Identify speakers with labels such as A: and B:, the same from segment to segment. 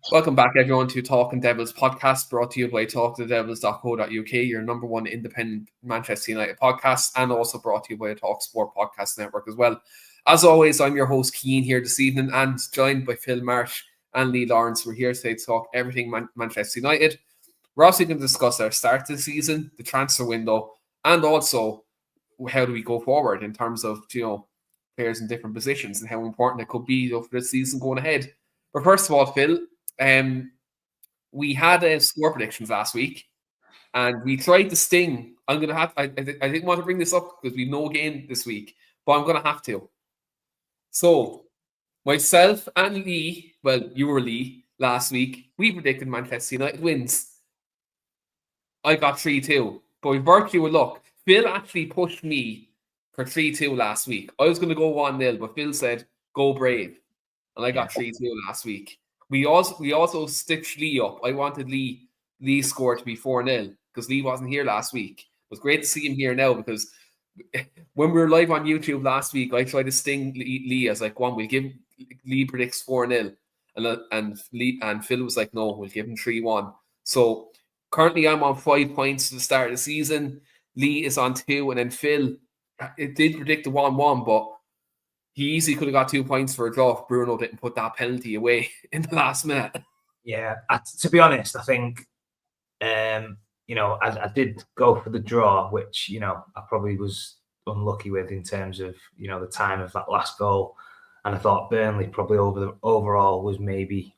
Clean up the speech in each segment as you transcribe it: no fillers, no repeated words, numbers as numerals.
A: Welcome back, everyone, to Talking Devils podcast, brought to you by talkthedevils.co.uk, your number one independent Manchester United podcast, and also brought to you by the Talk Sport Podcast Network as well. As always, I'm your host, Keane, here this evening, and joined by Phil Marsh and Lee Lawrence. We're here today to talk everything Manchester United. We're also going to discuss our start to the season, the transfer window, and also how do we go forward in terms of, players in different positions and how important it could be for the season going ahead. But first of all, Phil, we had score predictions last week, and we tried to sting. I'm gonna have. I didn't want to bring this up because we've no game this week, but I'm gonna have to. So, myself and Lee, well, you were Lee last week. We predicted Manchester United wins. I got 3-2, but with virtue of luck, Phil actually pushed me for 3-2 last week. I was going to go 1-0, but Phil said go Brave, and I got 3-2 last week. We also stitched Lee up. I wanted Lee's score to be 4-0 because Lee wasn't here last week. It was great to see him here now because when we were live on YouTube last week, I tried to sting Lee as like, we'll give Lee predicts 4-0, and Phil was like, no, we'll give him 3-1. So currently I'm on 5 points to the start of the season. Lee is on 2, and then Phil, it did predict a 1-1, but he easily could have got 2 points for a draw if Bruno didn't put that penalty away in the last minute.
B: Yeah, to be honest, I think, I did go for the draw, which, I probably was unlucky with in terms of, the time of that last goal. And I thought Burnley probably overall was maybe,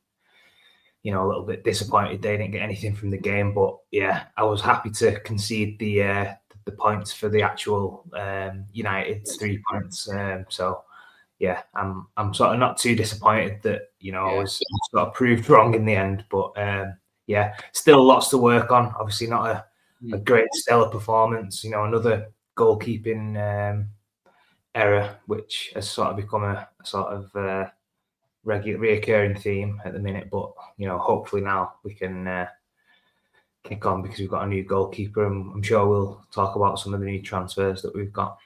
B: a little bit disappointed they didn't get anything from the game. But yeah, I was happy to concede the points for the actual United 3 points. So yeah, I'm sort of not too disappointed that I was sort of proved wrong in the end. But yeah, still lots to work on. Obviously, not a great stellar performance. Another goalkeeping error, which has sort of become a sort of reoccurring theme at the minute. But hopefully now we can kick on because we've got a new goalkeeper, and I'm sure we'll talk about some of the new transfers that we've got.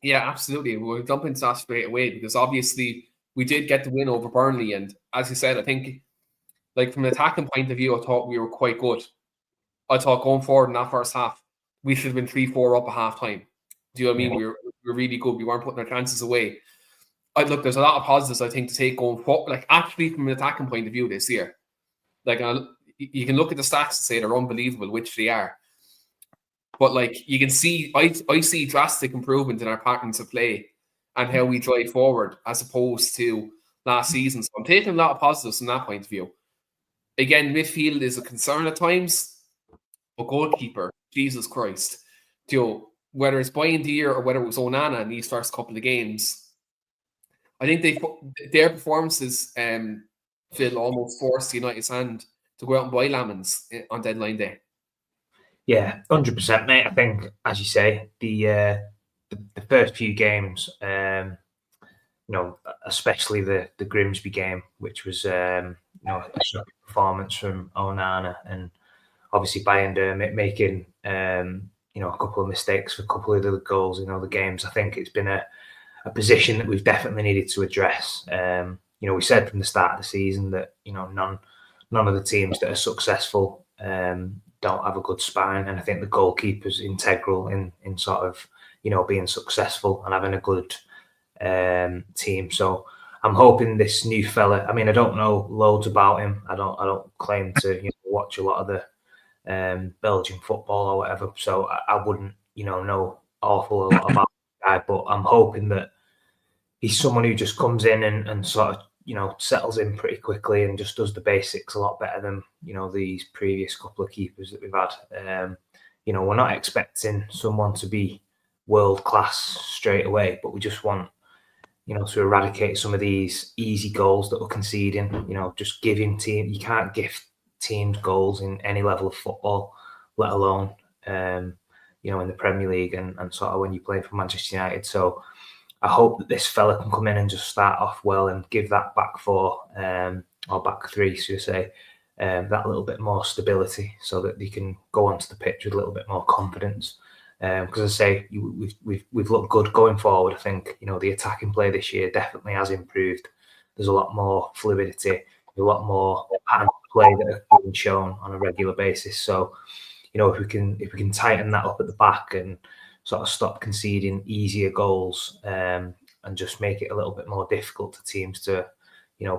A: Yeah, absolutely. We'll jump into that straight away because obviously we did get the win over Burnley. And as you said, I think like from an attacking point of view, I thought we were quite good. I thought going forward in that first half, we should have been 3-4 up at half time. Do you know what I mean? We were really good. We weren't putting our chances away. Look, there's a lot of positives I think to take going forward. Like actually from an attacking point of view this year. Like you can look at the stats and say they're unbelievable, which they are. But like you can see, I see drastic improvement in our patterns of play and how we drive forward as opposed to last season. So I'm taking a lot of positives from that point of view. Again, midfield is a concern at times, but goalkeeper, Jesus Christ, whether it's Boyan Deere or whether it was Onana in these first couple of games, I think their performances, Phil, almost forced United's hand to go out and buy Lammens on deadline day.
B: Yeah, 100%, mate. I think, as you say, the first few games, especially the Grimsby game, which was a shocking performance from Onana, and obviously Bayern making a couple of mistakes for a couple of the goals in other games. I think it's been a position that we've definitely needed to address. We said from the start of the season that none of the teams that are successful don't have a good spine, and I think the goalkeeper's integral in sort of being successful and having a good team. So I'm hoping this new fella. I mean, I don't know loads about him. I don't claim to watch a lot of the Belgian football or whatever. So I wouldn't know awful a lot about the guy. But I'm hoping that he's someone who just comes in and sort of settles in pretty quickly and just does the basics a lot better than these previous couple of keepers that we've had. We're not expecting someone to be world class straight away, but we just want to eradicate some of these easy goals that we're conceding. Just giving you can't gift teams goals in any level of football, let alone in the Premier League and sort of when you play for Manchester United. So I hope that this fella can come in and just start off well and give that back four or back three, so to say, that little bit more stability so that they can go onto the pitch with a little bit more confidence. Because as I say, we've looked good going forward. I think the attacking play this year definitely has improved. There's a lot more fluidity. a lot more pattern play that are being shown on a regular basis. So, if we can tighten that up at the back and sort of stop conceding easier goals, and just make it a little bit more difficult for teams to,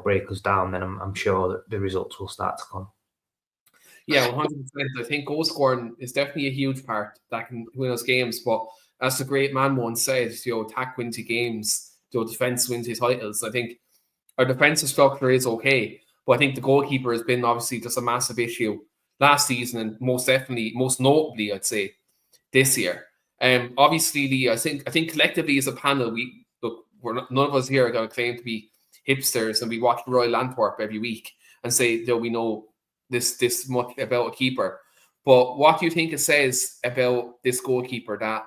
B: break us down, then I'm sure that the results will start to come.
A: Yeah, 100%. I think goal scoring is definitely a huge part that can win us games. But as the great man once said, attack wins you games, defense wins you titles. I think our defensive structure is okay, but I think the goalkeeper has been obviously just a massive issue last season, and most notably, I'd say, this year. Obviously, Lee, I think collectively as a panel, none of us here are going to claim to be hipsters, and we watch Royal Antwerp every week and say that we know this much about a keeper. But what do you think it says about this goalkeeper that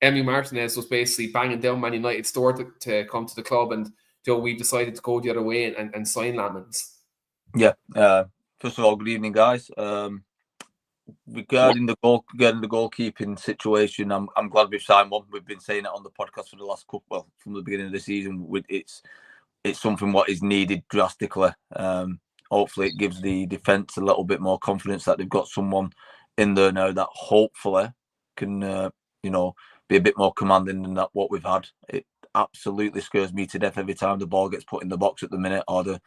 A: Emi Martinez was basically banging down Man United's door to come to the club, and we decided to go the other way and sign Lammens?
C: Yeah. First of all, good evening, guys. Regarding the goalkeeping situation, I'm glad we've signed one. We've been saying it on the podcast for the last couple, from the beginning of the season. It's something what is needed drastically. Hopefully, it gives the defence a little bit more confidence that they've got someone in there now that hopefully can, be a bit more commanding than that what we've had. It absolutely scares me to death every time the ball gets put in the box at the minute, or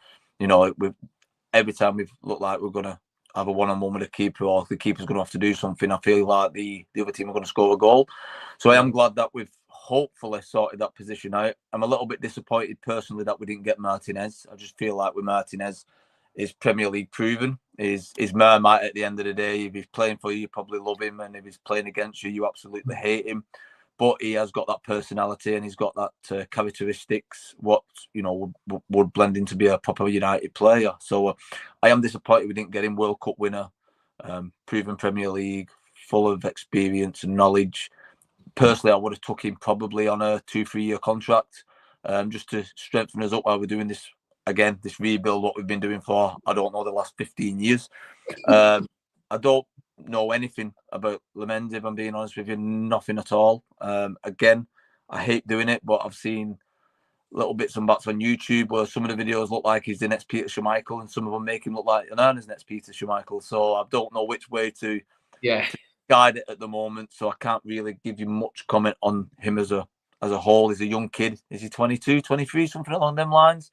C: every time we've looked like we're gonna have a one-on-one with the keeper, or the keeper's gonna have to do something, I feel like the other team are gonna score a goal. So I am glad that we've hopefully sorted that position out. I'm a little bit disappointed personally that we didn't get Martinez. I just feel like with Martinez, is Premier League proven. Is Marmite at the end of the day. If he's playing for you, you probably love him, and if he's playing against you, you absolutely hate him. But he has got that personality, and he's got that characteristics what would blend into be a proper United player. So I am disappointed we didn't get him. World Cup winner, proven Premier League, full of experience and knowledge. Personally, I would have took him probably on a 2-3 year contract, just to strengthen us up while we're doing this. Again, this rebuild, what we've been doing for, I don't know, the last 15 years. I don't know anything about Lammens, if I'm being honest with you, nothing at all. Again, I hate doing it, but I've seen little bits and bats on YouTube where some of the videos look like he's the next Peter Schmeichel, and some of them make him look like Onana's next Peter Schmeichel. So I don't know which way to guide it at the moment. So I can't really give you much comment on him as a whole. He's a young kid. Is he 22, 23, something along them lines?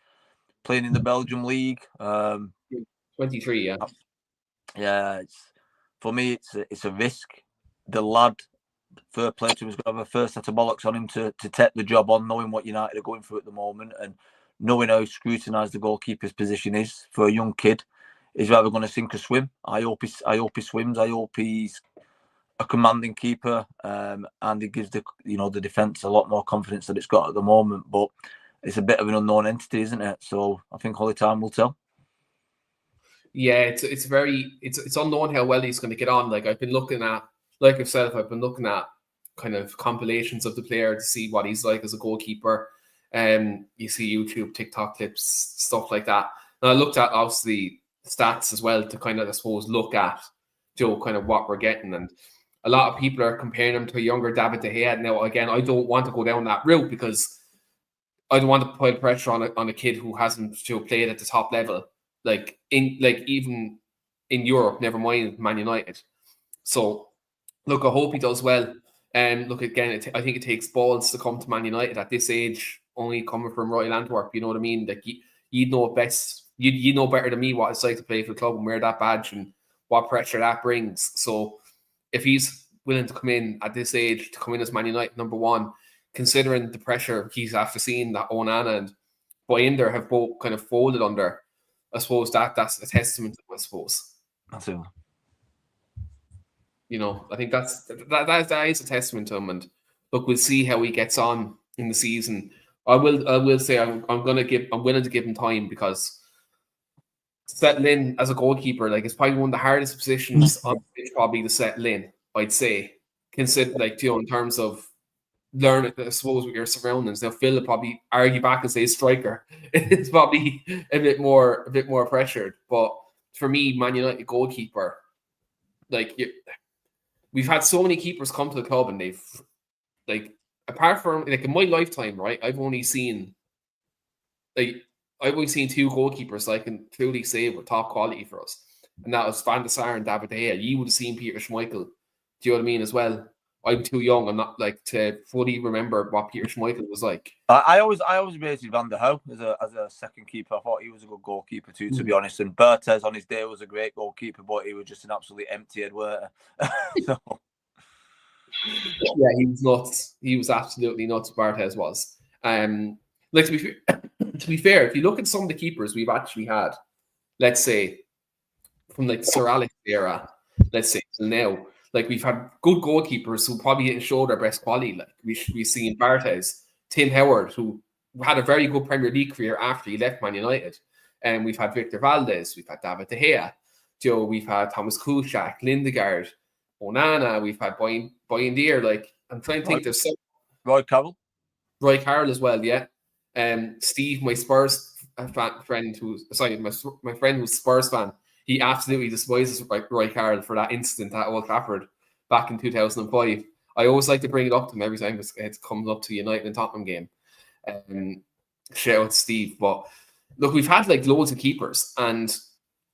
C: Playing in the Belgium league.
A: 23, yeah.
C: Yeah, for me, it's a risk. The lad, fair play to him, has got to have a first set of bollocks on him to take the job on, knowing what United are going through at the moment, and knowing how scrutinised the goalkeeper's position is for a young kid. He's either going to sink or swim. I hope he swims. I hope he's a commanding keeper, and he gives the defence a lot more confidence than it's got at the moment. But it's a bit of an unknown entity, isn't it? So I think only time will tell.
A: Yeah, it's unknown how well he's going to get on. Like I've been looking at, like yourself, I've been looking at kind of compilations of the player to see what he's like as a goalkeeper. You see YouTube, TikTok clips, stuff like that. And I looked at obviously stats as well to kind of, I suppose, look at kind of what we're getting. And a lot of people are comparing him to a younger David De Gea. Now, again, I don't want to go down that route because I don't want to put pressure on a kid who hasn't played at the top level, even in Europe, never mind Man United. So, look, I hope he does well. Look, again, I think it takes balls to come to Man United at this age, only coming from Royal Antwerp. You know what I mean? Like you'd know best. You know better than me what it's like to play for the club and wear that badge and what pressure that brings. So, if he's willing to come in at this age, to come in as Man United number one, considering the pressure he's after seeing that Onana and Boyinder have both kind of folded under, I suppose that's a testament to him, I suppose.
C: That's it.
A: I think that is a testament to him. And look, we'll see how he gets on in the season. I will say I'm willing to give him time, because settle in as a goalkeeper, like, it's probably one of the hardest positions on the pitch probably to settle in, I'd say. Consider, in terms of learn, I suppose, with your surroundings. Now, Phil will probably argue back and say striker. It's probably a bit more pressured. But for me, Man United goalkeeper, we've had so many keepers come to the club, and they've, apart from, in my lifetime, right, I've only seen, I've only seen 2 goalkeepers I can truly say were top quality for us, and that was Van der Sar and David De Gea. You would have seen Peter Schmeichel. Do you know what I mean as well? I'm too young. I'm not like to fully remember what Peter Schmeichel was like.
C: I always rated Van der Hoe as a second keeper. I thought he was a good goalkeeper too, to be honest. And Berthez on his day was a great goalkeeper, but he was just an absolutely empty head worker. So.
A: Yeah, he was nuts. He was absolutely nuts. Berthez was. Like to be fair, if you look at some of the keepers we've actually had, let's say from like Sir Alex era, let's say till now, like we've had good goalkeepers who probably didn't show their best quality. Like we've seen Barthez, Tim Howard, who had a very good Premier League career after he left Man United, and we've had Victor Valdez, we've had David De Gea, we've had Thomas Kuszczak, Lindegaard, Onana, we've had Boyan Deere. Like I'm trying to think, there's some
C: Roy Carroll
A: as well, yeah. Steve, my Spurs friend, my friend who's a Spurs fan, he absolutely despises Roy Carroll for that incident at Old Trafford back in 2005. I always like to bring it up to him every time it comes up to the United and Tottenham game. Shout out to Steve. But look, we've had like loads of keepers, and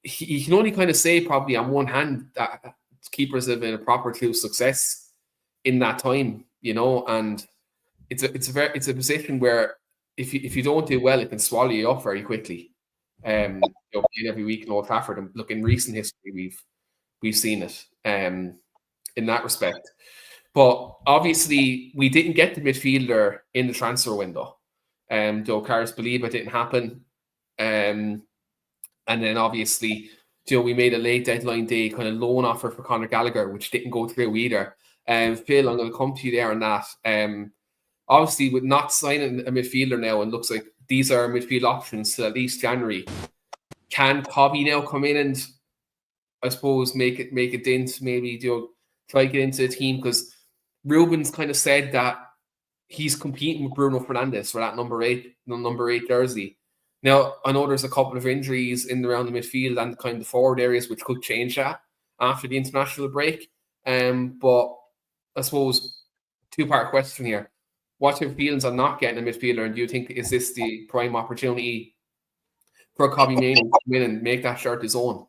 A: he can only kind of say probably on one hand that keepers have been a proper true success in that time, and it's a position where if you don't do well, it can swallow you up very quickly. Playing every week in Old Trafford, and look, in recent history we've seen it in that respect. But obviously we didn't get the midfielder in the transfer window. Though Karis Baliba didn't happen. And then obviously, we made a late deadline day kind of loan offer for Conor Gallagher, which didn't go through either. Phil, I'm going to come to you there on that. Obviously, with not signing a midfielder now, and looks like these are midfield options till at least January. Can Kobbie now come in and, I suppose, make a dent? Maybe try to get into the team, because Ruben's kind of said that he's competing with Bruno Fernandes for that number 8 jersey. Now, I know there's a couple of injuries in and around the midfield and kind of the forward areas which could change that after the international break. But I suppose 2-part question here. What's your feelings on not getting a midfielder, and do you think is this the prime opportunity for Kobbie Mainoo to come in and make that shirt his own?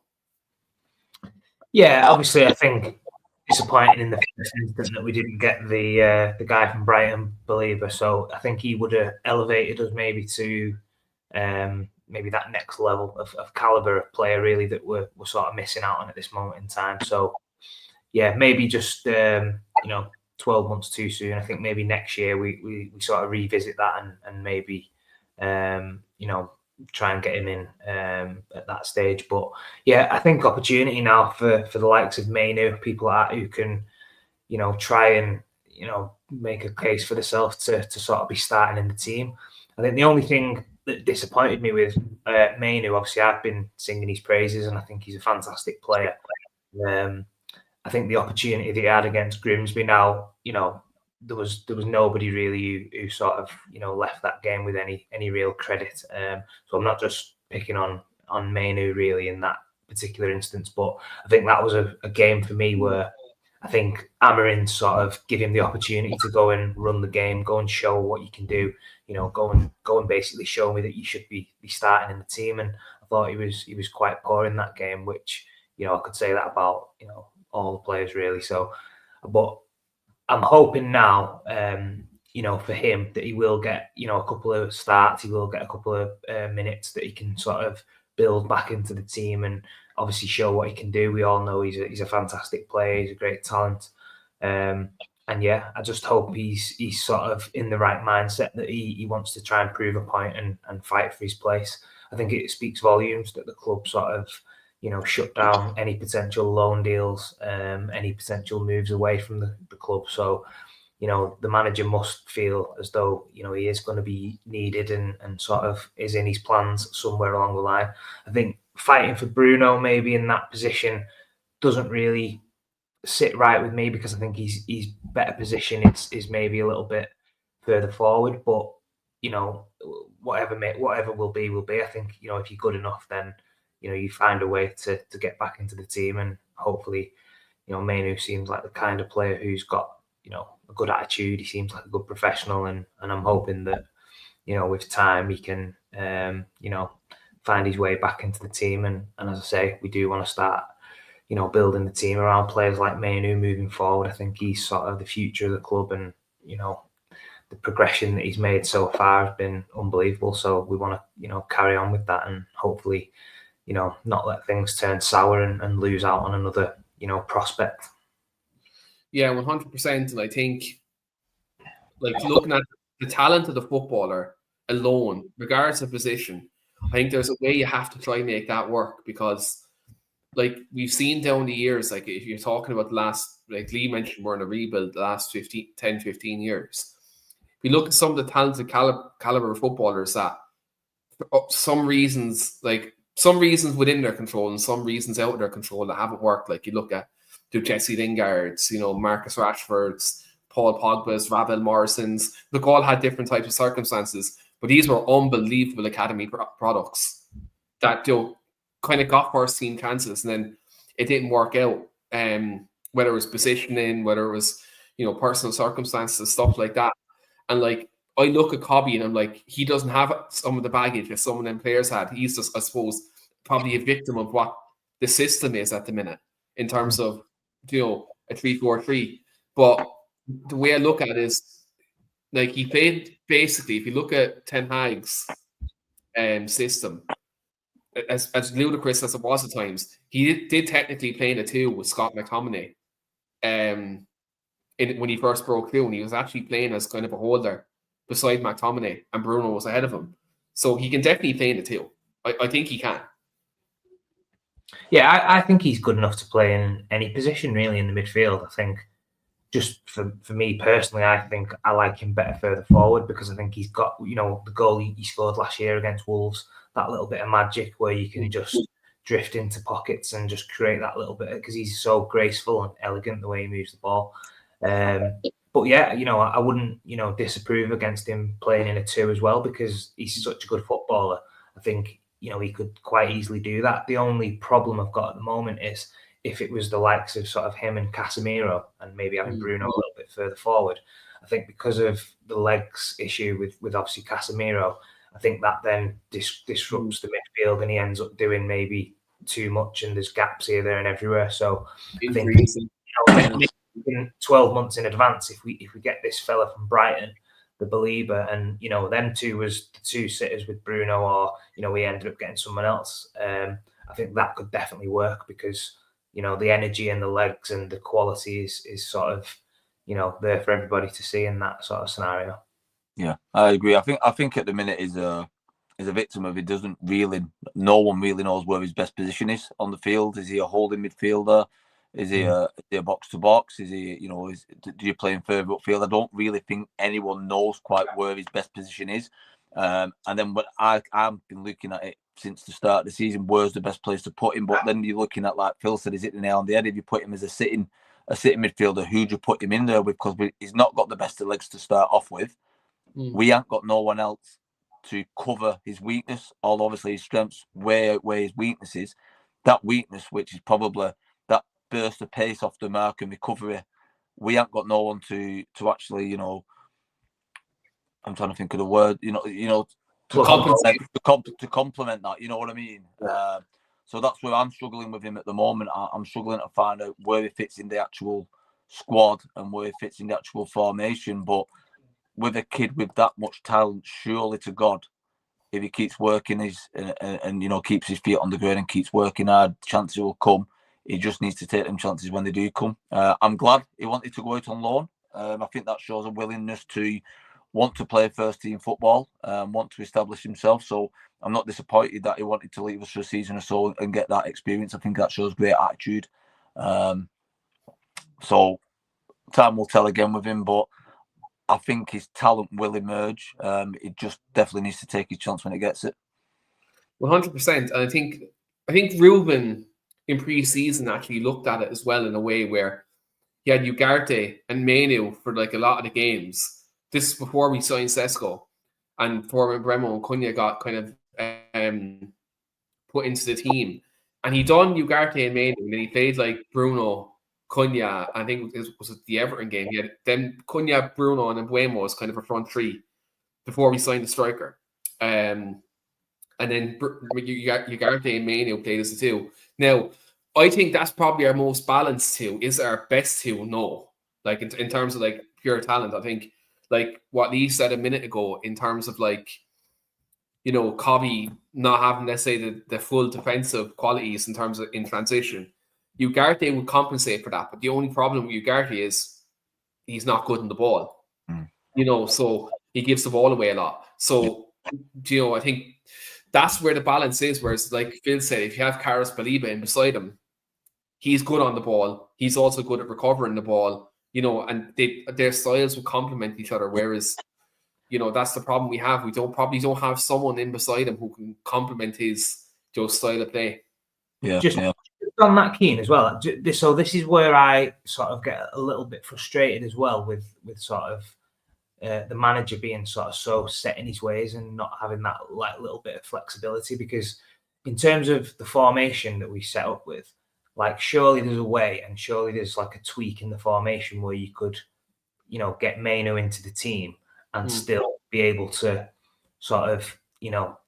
B: Yeah, obviously, I think disappointing in the first instance that we didn't get the guy from Brighton, Baliba. So I think he would have elevated us maybe to maybe that next level of caliber of player really that we're sort of missing out on at this moment in time. So yeah, maybe just 12 months too soon. I think maybe next year we sort of revisit that and maybe try and get him in at that stage. But yeah, I think opportunity now for the likes of Mainoo, people like that who can try and make a case for themselves to sort of be starting in the team. I think the only thing that disappointed me with Mainoo, obviously I've been singing his praises and I think he's a fantastic player. I think the opportunity that he had against Grimsby now, there was nobody really who sort of left that game with any real credit. So I'm not just picking on Mainoo really in that particular instance, but I think that was a game for me where I think Amarin sort of give him the opportunity to go and run the game, go and show what you can do, go and basically show me that you should be starting in the team. And I thought he was quite poor in that game, which I could say that about all the players really. So, but I'm hoping now, for him that he will get, a couple of starts, he will get a couple of minutes that he can sort of build back into the team and obviously show what he can do. We all know he's a fantastic player, he's a great talent. And yeah, I just hope he's sort of in the right mindset that he wants to try and prove a point and fight for his place. I think it speaks volumes that the club sort of shut down any potential loan deals, any potential moves away from the club. So, the manager must feel as though, he is going to be needed and sort of is in his plans somewhere along the line. I think fighting for Bruno maybe in that position doesn't really sit right with me, because I think he's better position is maybe a little bit further forward. But, whatever will be. I think, if you're good enough, then you find a way to get back into the team, and hopefully, Mainoo seems like the kind of player who's got, a good attitude. He seems like a good professional, and I'm hoping that, with time he can find his way back into the team. And as I say, we do want to start, building the team around players like Mainoo moving forward. I think he's sort of the future of the club, and the progression that he's made so far has been unbelievable. So we want to, carry on with that, and hopefully, not let things turn sour and lose out on another, prospect.
A: Yeah, 100%. And I think, looking at the talent of the footballer alone, regardless of position, I think there's a way you have to try and make that work, because we've seen down the years, if you're talking about the last, Lee mentioned, we're in a rebuild the last 10, 15 years. If you look at some of the talented caliber of footballers that, for some reasons within their control and some reasons out of their control that haven't worked. You look at the Jesse Lingard's, Marcus Rashford's, Paul Pogba's, Ravel Morrison's. Look, all had different types of circumstances, but these were unbelievable academy products that kind of got first team chances, and then it didn't work out. Whether it was positioning, whether it was personal circumstances, stuff like that. And I look at Kobbie and I'm like, he doesn't have some of the baggage that some of them players had. He's just, I suppose, probably a victim of what the system is at the minute in terms of a 3-4-3. But the way I look at it is, he played basically, if you look at Ten Hag's system, as ludicrous as it was at times, he did technically play in a 2 with Scott McTominay when he first broke through, and he was actually playing as kind of a holder beside McTominay, and Bruno was ahead of him. So he can definitely play in the 2. I think he can.
B: Yeah, I think he's good enough to play in any position, really, in the midfield. I think, just for me personally, I think I like him better further forward, because I think he's got, the goal he scored last year against Wolves, that little bit of magic where you can just drift into pockets and just create that little bit, because he's so graceful and elegant the way he moves the ball. But yeah, I wouldn't, disapprove against him playing in a 2 as well, because he's such a good footballer. I think, he could quite easily do that. The only problem I've got at the moment is if it was the likes of sort of him and Casemiro, and maybe having Bruno a little bit further forward. I think because of the legs issue with obviously Casemiro, I think that then disrupts the midfield, and he ends up doing maybe too much, and there's gaps here, there, and everywhere. So I think, maybe 12 months in advance, if we get this fella from Brighton, the Belieber, and them 2 was the 2 sitters with Bruno, or we ended up getting someone else. I think that could definitely work, because the energy and the legs and the quality is sort of there for everybody to see in that sort of scenario.
C: Yeah, I agree. I think at the minute is a victim of, it doesn't really, no one really knows where his best position is on the field. Is he a holding midfielder? Is he a box to box? Is he, do you play in further upfield? I don't really think anyone knows quite where his best position is. And then what I've been looking at it since the start of the season, where's the best place to put him? But then you're looking at, like Phil said, is it the nail on the head? If you put him as a sitting midfielder, who'd you put him in there with? Because he's not got the best of legs to start off with. We ain't got no one else to cover his weakness, although obviously his strengths where his weakness is. That weakness, which is probably that burst of pace off the mark and recovery, we ain't got no one to actually, I'm trying to think of the word, to complement that, you know what I mean? So that's where I'm struggling with him at the moment. I'm struggling to find out where he fits in the actual squad and where he fits in the actual formation. But with a kid with that much talent, surely to God, if he keeps working and keeps his feet on the ground and keeps working hard, chances will come. He just needs to take them chances when they do come. I'm glad he wanted to go out on loan. I think that shows a willingness to want to play first team football, want to establish himself. So I'm not disappointed that he wanted to leave us for a season or so and get that experience. I think that shows great attitude. So time will tell again with him, but I think his talent will emerge. It just definitely needs to take his chance when it gets it.
A: 100%. And I think Ruben in pre-season actually looked at it as well in a way where he had Ugarte and Mainoo for a lot of the games. This is before we signed Sesko, and before Bremo and Cunha got kind of put into the team. And he done Ugarte and Mainoo, and then he played Bruno, Cunha. I think it was the Everton game. He had then Cunha, Bruno, and Mbeumo was kind of a front three before we signed the striker. and then Ugarte and Mainoo played as the two. Now, I think that's probably our most balanced two. Is it our best two? No. Like in terms of like pure talent, I think like what Lee said a minute ago in terms of like, Kobbie not having, let's say, the full defensive qualities in terms of in transition. Ugarte would compensate for that, but the only problem with Ugarte is he's not good in the ball. So he gives the ball away a lot. So, I think that's where the balance is. Whereas, like Phil said, if you have Karis Baliba in beside him, he's good on the ball. He's also good at recovering the ball, and their styles will complement each other. Whereas, that's the problem we have. We probably don't have someone in beside him who can complement his style of play.
B: Just on that, Keane, as well. So this is where I sort of get a little bit frustrated as well with sort of the manager being sort of so set in his ways and not having that like little bit of flexibility. Because in terms of the formation that we set up with, like surely there's a way, and surely there's like a tweak in the formation where you could, get Mainoo into the team and still be able to sort of,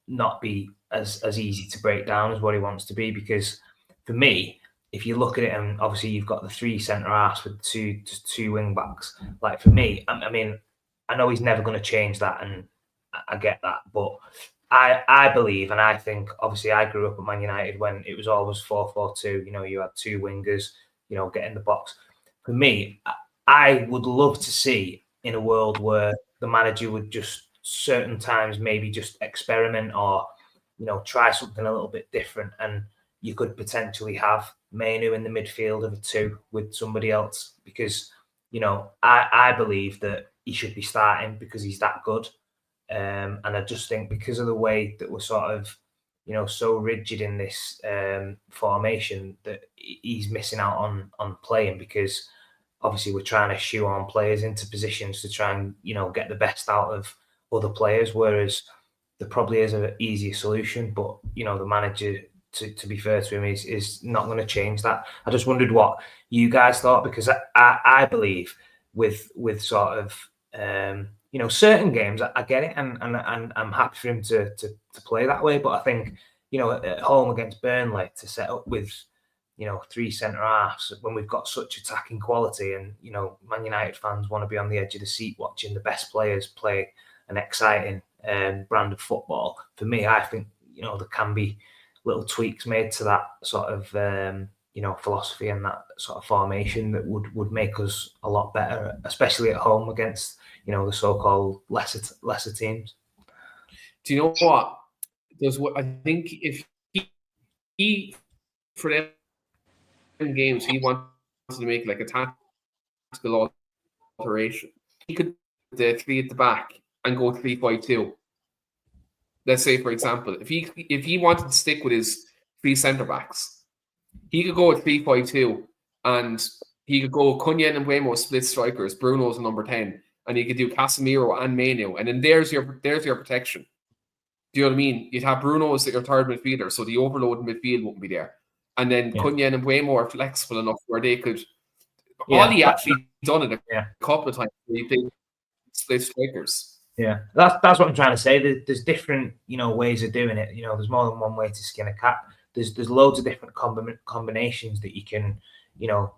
B: not be as easy to break down as what he wants to be. Because for me, if you look at it, and obviously you've got the 3 centre halves with two wing backs. Like for me, I mean, I know he's never going to change that, and I get that, but I believe, and I think, obviously I grew up at Man United when it was always 4-4-2. You had 2 wingers, get in the box. For me, I would love to see in a world where the manager would just certain times maybe just experiment or, try something a little bit different, and you could potentially have Mainoo in the midfield of a 2 with somebody else, because, I believe that he should be starting because he's that good. And I just think because of the way that we're sort of, so rigid in this formation, that he's missing out on playing, because obviously we're trying to shoe on players into positions to try and, get the best out of other players, whereas there probably is an easier solution. But, the manager, to be fair to him, is not going to change that. I just wondered what you guys thought, because I believe with sort of, certain games, I get it, and I'm happy for him to play that way. But I think, at home against Burnley, to set up with, 3 centre halves when we've got such attacking quality, and Man United fans want to be on the edge of the seat watching the best players play an exciting brand of football. For me, I think there can be little tweaks made to that sort of philosophy and that sort of formation that would make us a lot better, especially at home against the so-called lesser teams.
A: Do you know what? I think if he for them games he wants to make like a tactical alteration, he could the 3 at the back and go 3-5-2. Let's say, for example, if he wanted to stick with his 3 centre backs, he could go with 3-5-2, and he could go Cunha and Mbeumo split strikers, Bruno's number 10, and you could do Casemiro and Mainoo, and then there's your protection. Do you know what I mean? You'd have Bruno as your third midfielder, so the overload in midfield wouldn't be there. And then Cunha and Mbeumo are flexible enough where they could. All he actually done it a couple of times. He played split strikers.
B: Yeah, that's what I'm trying to say. There's different, ways of doing it. There's more than one way to skin a cat. There's loads of different combinations that you can,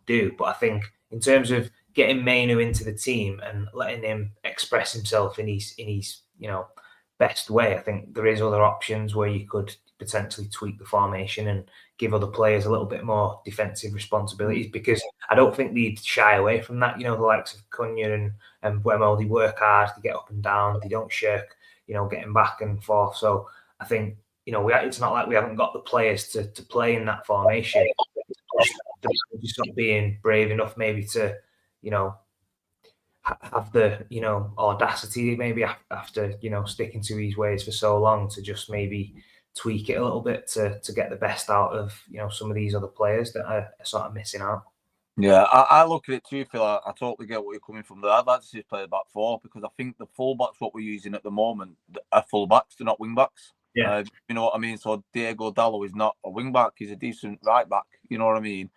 B: do. But I think in terms of getting Mainoo into the team and letting him express himself in his best way, I think there is other options where you could potentially tweak the formation and give other players a little bit more defensive responsibilities, because I don't think they'd shy away from that. The likes of Cunha and Mbeumo, they work hard, they get up and down, they don't shirk, getting back and forth. So I think, it's not like we haven't got the players to play in that formation. Just not being brave enough maybe to, have the, audacity maybe after, sticking to his ways for so long, to just maybe tweak it a little bit to get the best out of, some of these other players that are sort of missing out.
C: Yeah, I look at it too, Phil. I totally get what you're coming from there. I'd like to see us play a back 4, because I think the full-backs, what we're using at the moment, are full-backs, they're not wing-backs.
B: Yeah.
C: You know what I mean? So Diego Dallo is not a wing-back, he's a decent right-back, you know what I mean?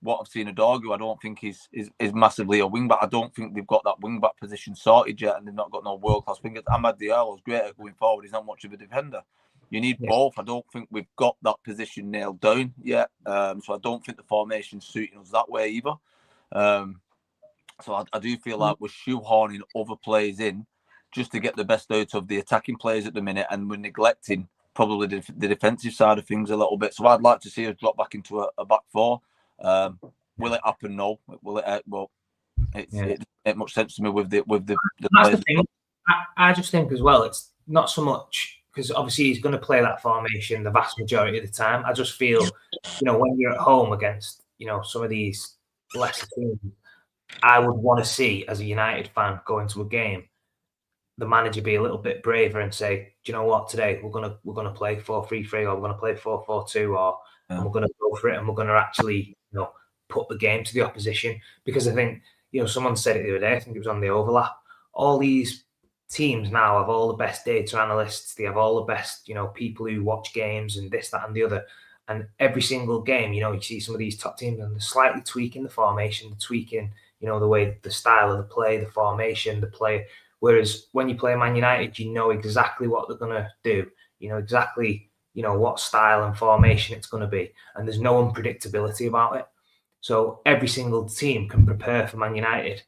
C: What I've seen of Dorgu, I don't think is massively a wing-back. I don't think they've got that wing-back position sorted yet, and they've not got no world-class wingers. Amad Diallo's great at going forward, he's not much of a defender. You need both. I don't think we've got that position nailed down yet. So I don't think the formation's suiting us that way either. So I do feel like we're shoehorning other players in just to get the best out of the attacking players at the minute, and we're neglecting probably the defensive side of things a little bit. So I'd like to see us drop back into a back four. Will it happen? No. Will it? Well, it doesn't make much sense to me with the
B: That's the thing. I just think as well, it's not so much because obviously he's going to play that formation the vast majority of the time. I just feel, when you're at home against, some of these lesser teams, I would want to see, as a United fan, go into a game, the manager be a little bit braver and say, do you know what, today we're gonna play 4-3-3 or we're gonna play 4-4-2 or and we're gonna go for it and we're gonna actually, put the game to the opposition. Because I think, someone said it the other day, I think it was on the overlap, all these teams now have all the best data analysts, they have all the best, people who watch games and this, that, and the other. And every single game, you see some of these top teams and they're slightly tweaking the formation, tweaking, the way, the style of the play, the formation, the play. Whereas when you play Man United, you know exactly what they're going to do. You know exactly, what style and formation it's going to be. And there's no unpredictability about it. So every single team can prepare for Man United,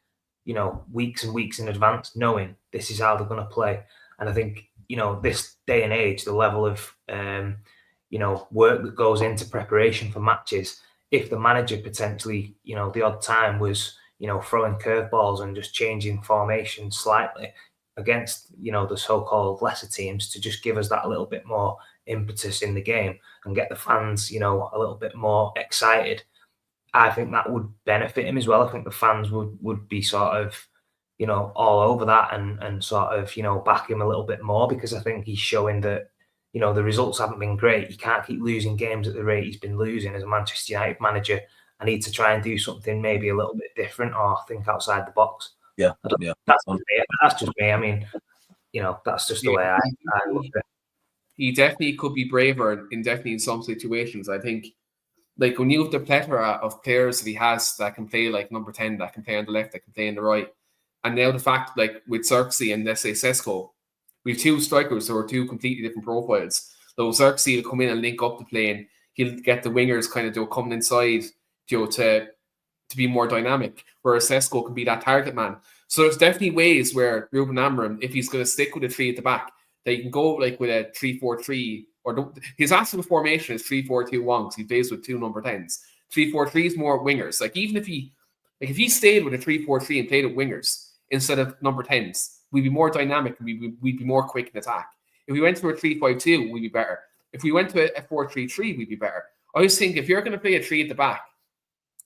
B: weeks and weeks in advance, knowing this is how they're going to play. And I think, this day and age, the level of, work that goes into preparation for matches, if the manager potentially, the odd time was, throwing curveballs and just changing formation slightly against, the so-called lesser teams to just give us that a little bit more impetus in the game and get the fans, a little bit more excited. I think that would benefit him as well. I think the fans would be sort of, all over that and sort of, back him a little bit more, because I think he's showing that, the results haven't been great. He can't keep losing games at the rate he's been losing as a Manchester United manager. I need to try and do something maybe a little bit different or think outside the box.
C: Yeah.
B: That's just me. I mean, that's just the way I look at it.
A: He definitely could be braver in some situations. I think, like, when you have the plethora of players that he has that can play like number 10, that can play on the left, that can play on the right, and now the fact, like, with Xerxes and let's say Sesko, we have two strikers who are two completely different profiles. So Xerxes will come in and link up the play, and he'll get the wingers kind of coming inside, to be more dynamic, whereas Sesko can be that target man. So there's definitely ways where Ruben Amorim, if he's going to stick with a three at the back, that you can go like with a 3-4-3, or his actual formation is 3-4-2-1 because he plays with two number 10s. 3-4-3 is more wingers. Like, even if he stayed with a 3-4-3 and played with wingers instead of number 10s, we'd be more dynamic and we'd be more quick in attack. If we went to a 3-5-2, we'd be better. If we went to a 4-3-3, we'd be better. I always think if you're going to play a three at the back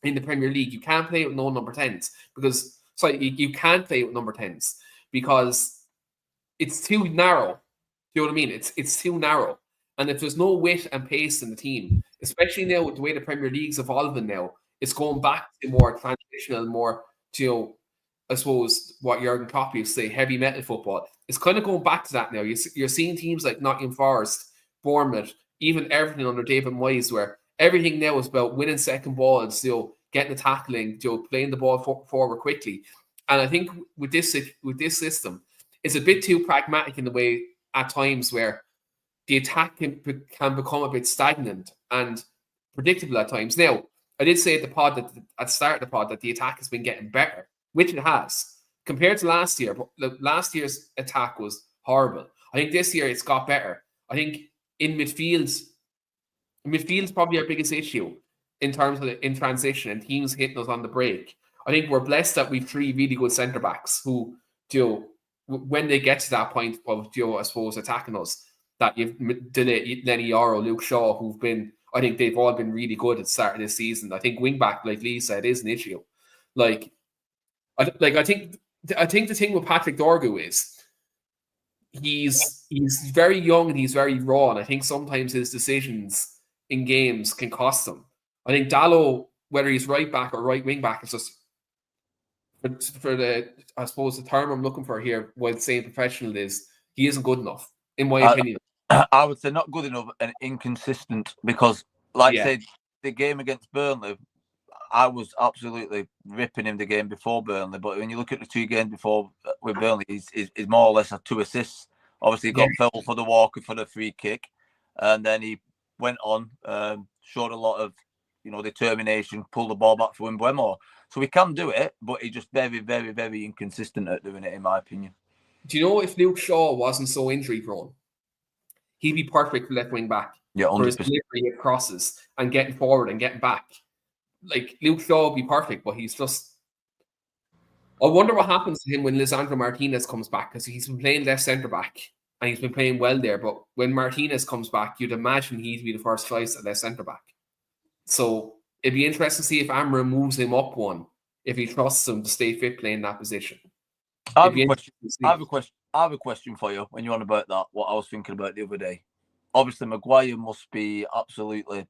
A: in the Premier League, you can't play with no number 10s because you can't play with number 10s because it's too narrow. Do you know what I mean? It's too narrow. And if there's no wit and pace in the team, especially now with the way the Premier League's evolving now, it's going back to more transitional, more, I suppose, what Jurgen Klopp used to say, heavy metal football. It's kind of going back to that now. You're seeing teams like Nottingham Forest, Bournemouth, even everything under David Moyes, where everything now is about winning second balls, getting the tackling, playing the ball forward quickly. And I think with this system, it's a bit too pragmatic in the way at times where the attack can become a bit stagnant and predictable at times. Now, I did say at the start of the pod that the attack has been getting better, which it has compared to last year. But last year's attack was horrible. I think this year it's got better. I think in midfield's probably our biggest issue in terms of in transition and teams hitting us on the break. I think we're blessed that we've three really good centre backs who, when they get to that point of, I suppose, attacking us, that you've Lenny Yoro, Luke Shaw, who've been, I think they've all been really good at the start of this season. I think wing back, like Lee said, is an issue. I think the thing with Patrick Dorgu is he's very young and he's very raw, and I think sometimes his decisions in games can cost him. I think Dalot, whether he's right back or right wing back, is just for the, I suppose, the term I'm looking for here, while saying professional, is he isn't good enough, in my opinion.
C: I would say not good enough and inconsistent, because, I said, the game against Burnley, I was absolutely ripping him the game before Burnley. But when you look at the two games before with Burnley, he's more or less had 2 assists. Obviously, he got fell for the Walker for the free kick. and then he went on, showed a lot of, determination, pulled the ball back for Mbeumo. So he can do it, but he's just very, very, very inconsistent at doing it, in my opinion.
A: Do you know if Luke Shaw wasn't so injury prone, he'd be perfect for left wing back.
C: Yeah, 100%.
A: For his delivery of crosses and getting forward and getting back. Like, Luke Shaw would be perfect, but he's just... I wonder what happens to him when Lisandro Martinez comes back, because he's been playing left centre-back and he's been playing well there, but when Martinez comes back, you'd imagine he'd be the first choice at left centre-back. So it'd be interesting to see if Amra moves him up one, if he trusts him to stay fit playing that position.
C: I have a question for you when you're on about that, what I was thinking about the other day. Obviously, Maguire must be absolutely...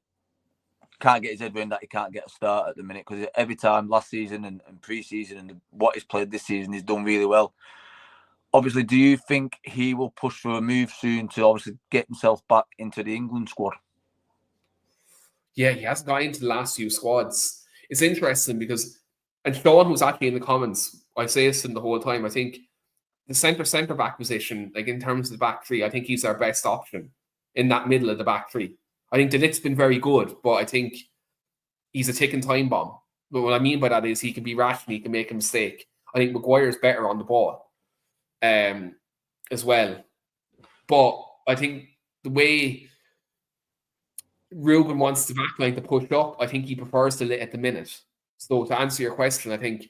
C: can't get his head around that he can't get a start at the minute, because every time last season and pre-season and what he's played this season, he's done really well. Obviously, do you think he will push for a move soon to obviously get himself back into the England squad?
A: Yeah, he hasn't got into the last few squads. It's interesting because, and Sean was actually in the comments, I say this in the whole time, I think the centre-back position, like in terms of the back three, I think he's our best option in that middle of the back three. I think De Ligt's been very good, but I think he's a ticking time bomb. But what I mean by that is he can be rash and he can make a mistake. I think Maguire's better on the ball as well. But I think the way Ruben wants the backline to push up, I think he prefers De Ligt at the minute. So to answer your question, I think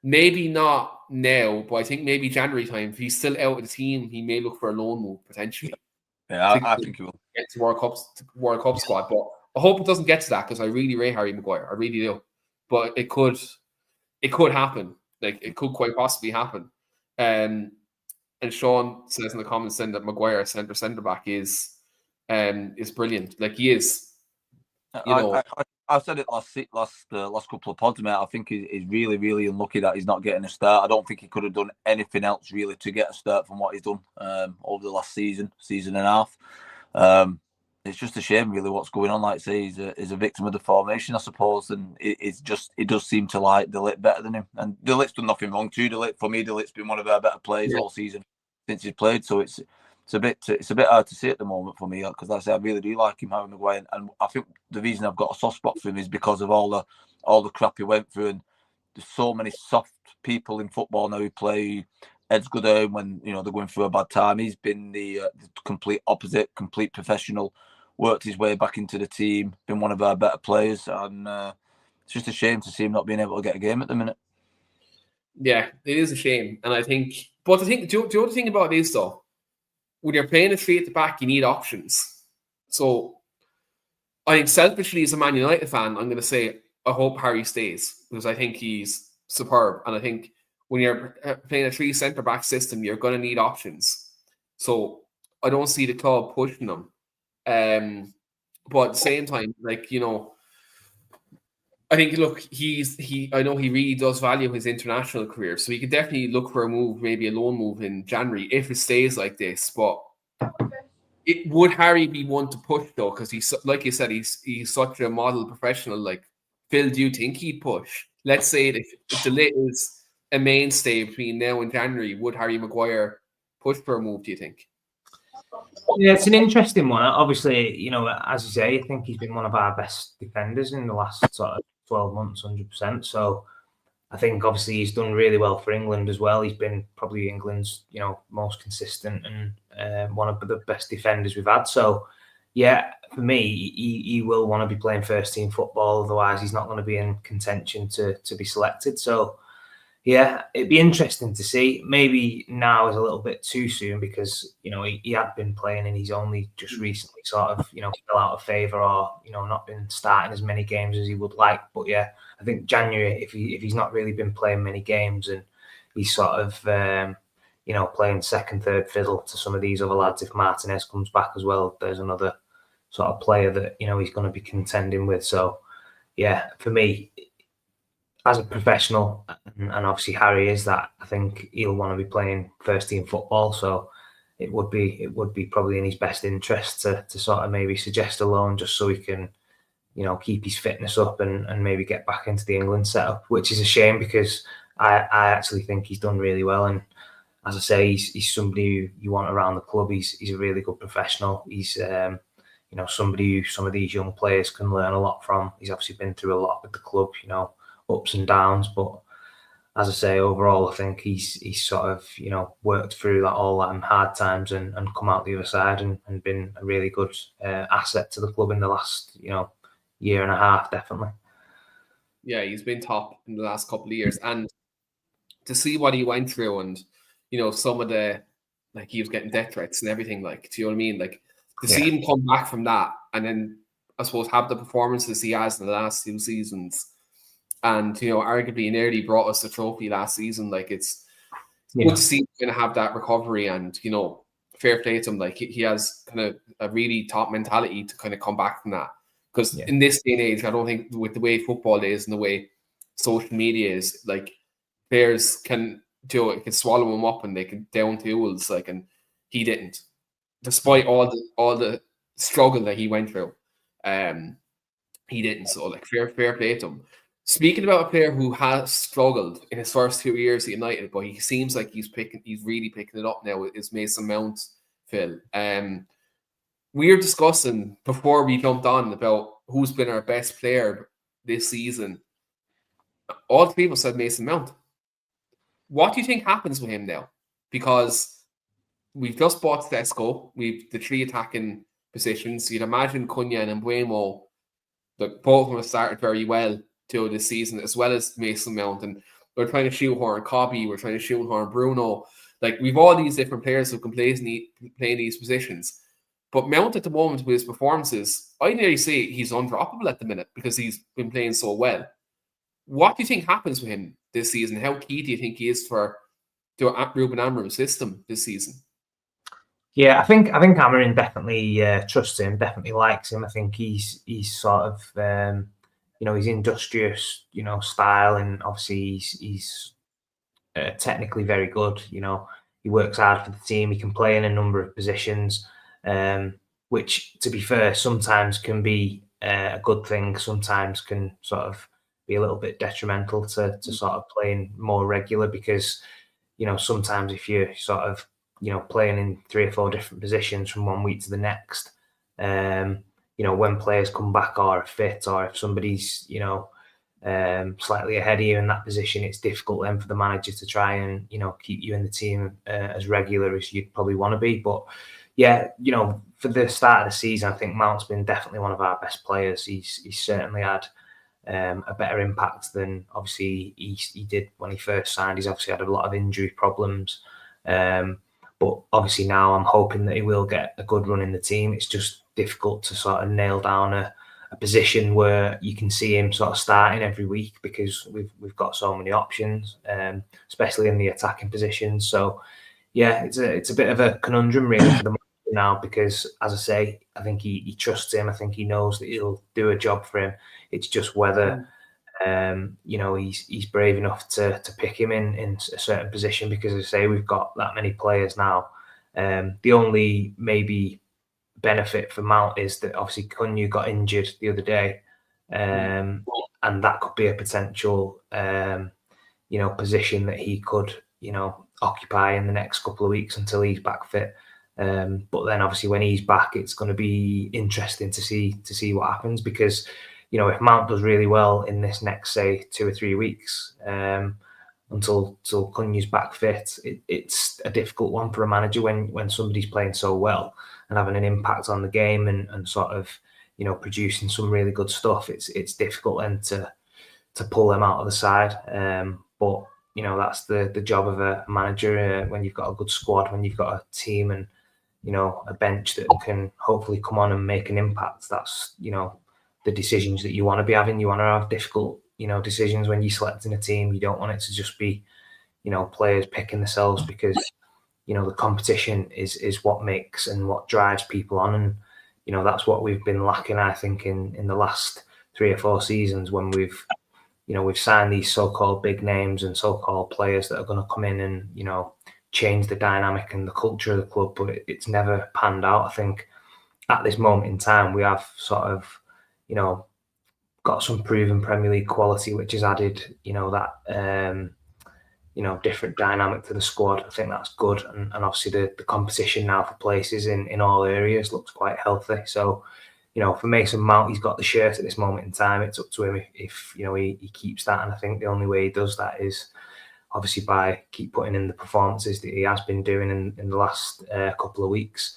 A: maybe not now, but I think maybe January time, if he's still out of the team, he may look for a loan move potentially.
C: Yeah, I think he will
A: get to World Cup squad, but I hope it doesn't get to that because I really rate Harry Maguire. I really do. But it could happen. Like, it could quite possibly happen. And Sean says in the comments then that Maguire centre back is brilliant. Like, he is.
C: I said it last couple of pods, mate. I think he's really, really unlucky that he's not getting a start. I don't think he could have done anything else really to get a start from what he's done over the last season and a half. It's just a shame, really, what's going on. Like I say, he's a victim of the formation, I suppose, and it does seem to like De Ligt better than him. And De Ligt's done nothing wrong to De Ligt. For me, De Ligt's been one of our better players all season since he's played. So it's a bit hard to see at the moment for me, because like I say, I really do like him, Harry Maguire, and I think the reason I've got a soft spot for him is because of all the crap he went through, and there's so many soft people in football now who play heads go down when they're going through a bad time. He's been the complete opposite, complete professional, worked his way back into the team, been one of our better players, and it's just a shame to see him not being able to get a game at the minute.
A: Yeah, it is a shame, and I think, but I think the other thing about it is though, when you're playing a three at the back, you need options. So I think selfishly as a Man United fan, I'm going to say I hope Harry stays because I think he's superb. And I think when you're playing a three centre-back system, you're going to need options. So I don't see the club pushing them. But at the same time, I think, look, I know he really does value his international career, so he could definitely look for a move, maybe a loan move in January if it stays like this. But would Harry be one to push though? Because he's, like you said, he's such a model professional. Like, Phil, do you think he'd push? Let's say if De Ligt is a mainstay between now and January, would Harry Maguire push for a move? Do you think?
B: Yeah, it's an interesting one. Obviously, as you say, I think he's been one of our best defenders in the last sort of 12 months, 100%. So I think obviously he's done really well for England as well. He's been probably England's, most consistent and one of the best defenders we've had. So yeah, for me, he will want to be playing first team football. Otherwise, he's not going to be in contention to be selected. So yeah, it'd be interesting to see. Maybe now is a little bit too soon because, he had been playing and he's only just recently sort of, fell out of favour or, not been starting as many games as he would like. But yeah, I think January, if he's not really been playing many games and he's sort of, playing second, third fiddle to some of these other lads, if Martinez comes back as well, there's another sort of player that, he's going to be contending with. So yeah, for me, as a professional, and obviously Harry is that, I think he'll want to be playing first team football. So it would be probably in his best interest to sort of maybe suggest a loan just so he can, keep his fitness up and maybe get back into the England setup, which is a shame because I actually think he's done really well. And as I say, he's somebody you want around the club. He's a really good professional. He's somebody who some of these young players can learn a lot from. He's obviously been through a lot with the club, ups and downs, but as I say, overall, I think he's sort of, worked through all that hard times and come out the other side and been a really good asset to the club in the last, year and a half, definitely.
A: Yeah, he's been top in the last couple of years. And to see what he went through and, some of the, he was getting death threats and everything, do you know what I mean? To see him come back from that and then, I suppose, have the performances he has in the last 2 seasons and, arguably nearly brought us the trophy last season. It's good to see him going to have that recovery and, fair play to him. He has kind of a really top mentality to kind of come back from that. Because in this day and age, I don't think with the way football is and the way social media is, players can swallow him up and they can down tools, and he didn't. Despite all the struggle that he went through, he didn't. So, fair play to him. Speaking about a player who has struggled in his first 2 years at United, but he seems like he's really picking it up now, is Mason Mount, Phil. We were discussing before we jumped on about who's been our best player this season. All three of us said Mason Mount. What do you think happens with him now? Because we've just bought Tesco, we've the 3 attacking positions. You'd imagine Cunha and Mbeumo, both of them have started very well this season, as well as Mason Mount, and we're trying to shoehorn Kobbie, we're trying to shoehorn Bruno. We've all these different players who can play in these positions. But Mount at the moment with his performances, I nearly say he's undroppable at the minute because he's been playing so well. What do you think happens with him this season? How key do you think he is for the Ruben Amorim's system this season?
B: Yeah, I think Amorim definitely trusts him, definitely likes him. I think he's sort of he's industrious, style, and obviously he's technically very good. He works hard for the team. He can play in a number of positions, which, to be fair, sometimes can be a good thing. Sometimes can sort of be a little bit detrimental to sort of playing more regular because, sometimes if you're sort of, playing in 3 or 4 different positions from one week to the next, when players come back or are fit, or if somebody's, slightly ahead of you in that position, it's difficult then for the manager to try and, keep you in the team as regular as you'd probably want to be. But yeah, for the start of the season, I think Mount's been definitely one of our best players. He's certainly had a better impact than obviously he did when he first signed. He's obviously had a lot of injury problems. But obviously now I'm hoping that he will get a good run in the team. It's just difficult to sort of nail down a position where you can see him sort of starting every week because we've got so many options, especially in the attacking positions. So yeah, it's a bit of a conundrum really for the manager now because, as I say, I think he trusts him. I think he knows that he'll do a job for him. It's just whether he's brave enough to pick him in a certain position because, as I say, we've got that many players now. The only maybe benefit for Mount is that obviously Cunha got injured the other day, and that could be a potential position that he could occupy in the next couple of weeks until he's back fit. But then obviously when he's back, it's going to be interesting to see what happens because if Mount does really well in this next, say, 2 or 3 weeks, until Cunha's back fit, it's a difficult one for a manager when somebody's playing so well and having an impact on the game and sort of producing some really good stuff. It's difficult then to pull them out of the side. But that's the job of a manager when you've got a good squad, when you've got a team and a bench that can hopefully come on and make an impact. That's the decisions that you want to be having. You want to have difficult, decisions when you're selecting a team. You don't want it to just be, players picking themselves because, the competition is what makes and what drives people on. And, that's what we've been lacking, I think, in the last 3 or 4 seasons when we've signed these so-called big names and so-called players that are going to come in and, change the dynamic and the culture of the club, but it's never panned out. I think at this moment in time, we have sort of, got some proven Premier League quality, which has added, that different dynamic to the squad. I think that's good, and obviously the competition now for places in all areas looks quite healthy. So, for Mason Mount, he's got the shirt at this moment in time. It's up to him if he keeps that, and I think the only way he does that is obviously by keep putting in the performances that he has been doing in the last couple of weeks.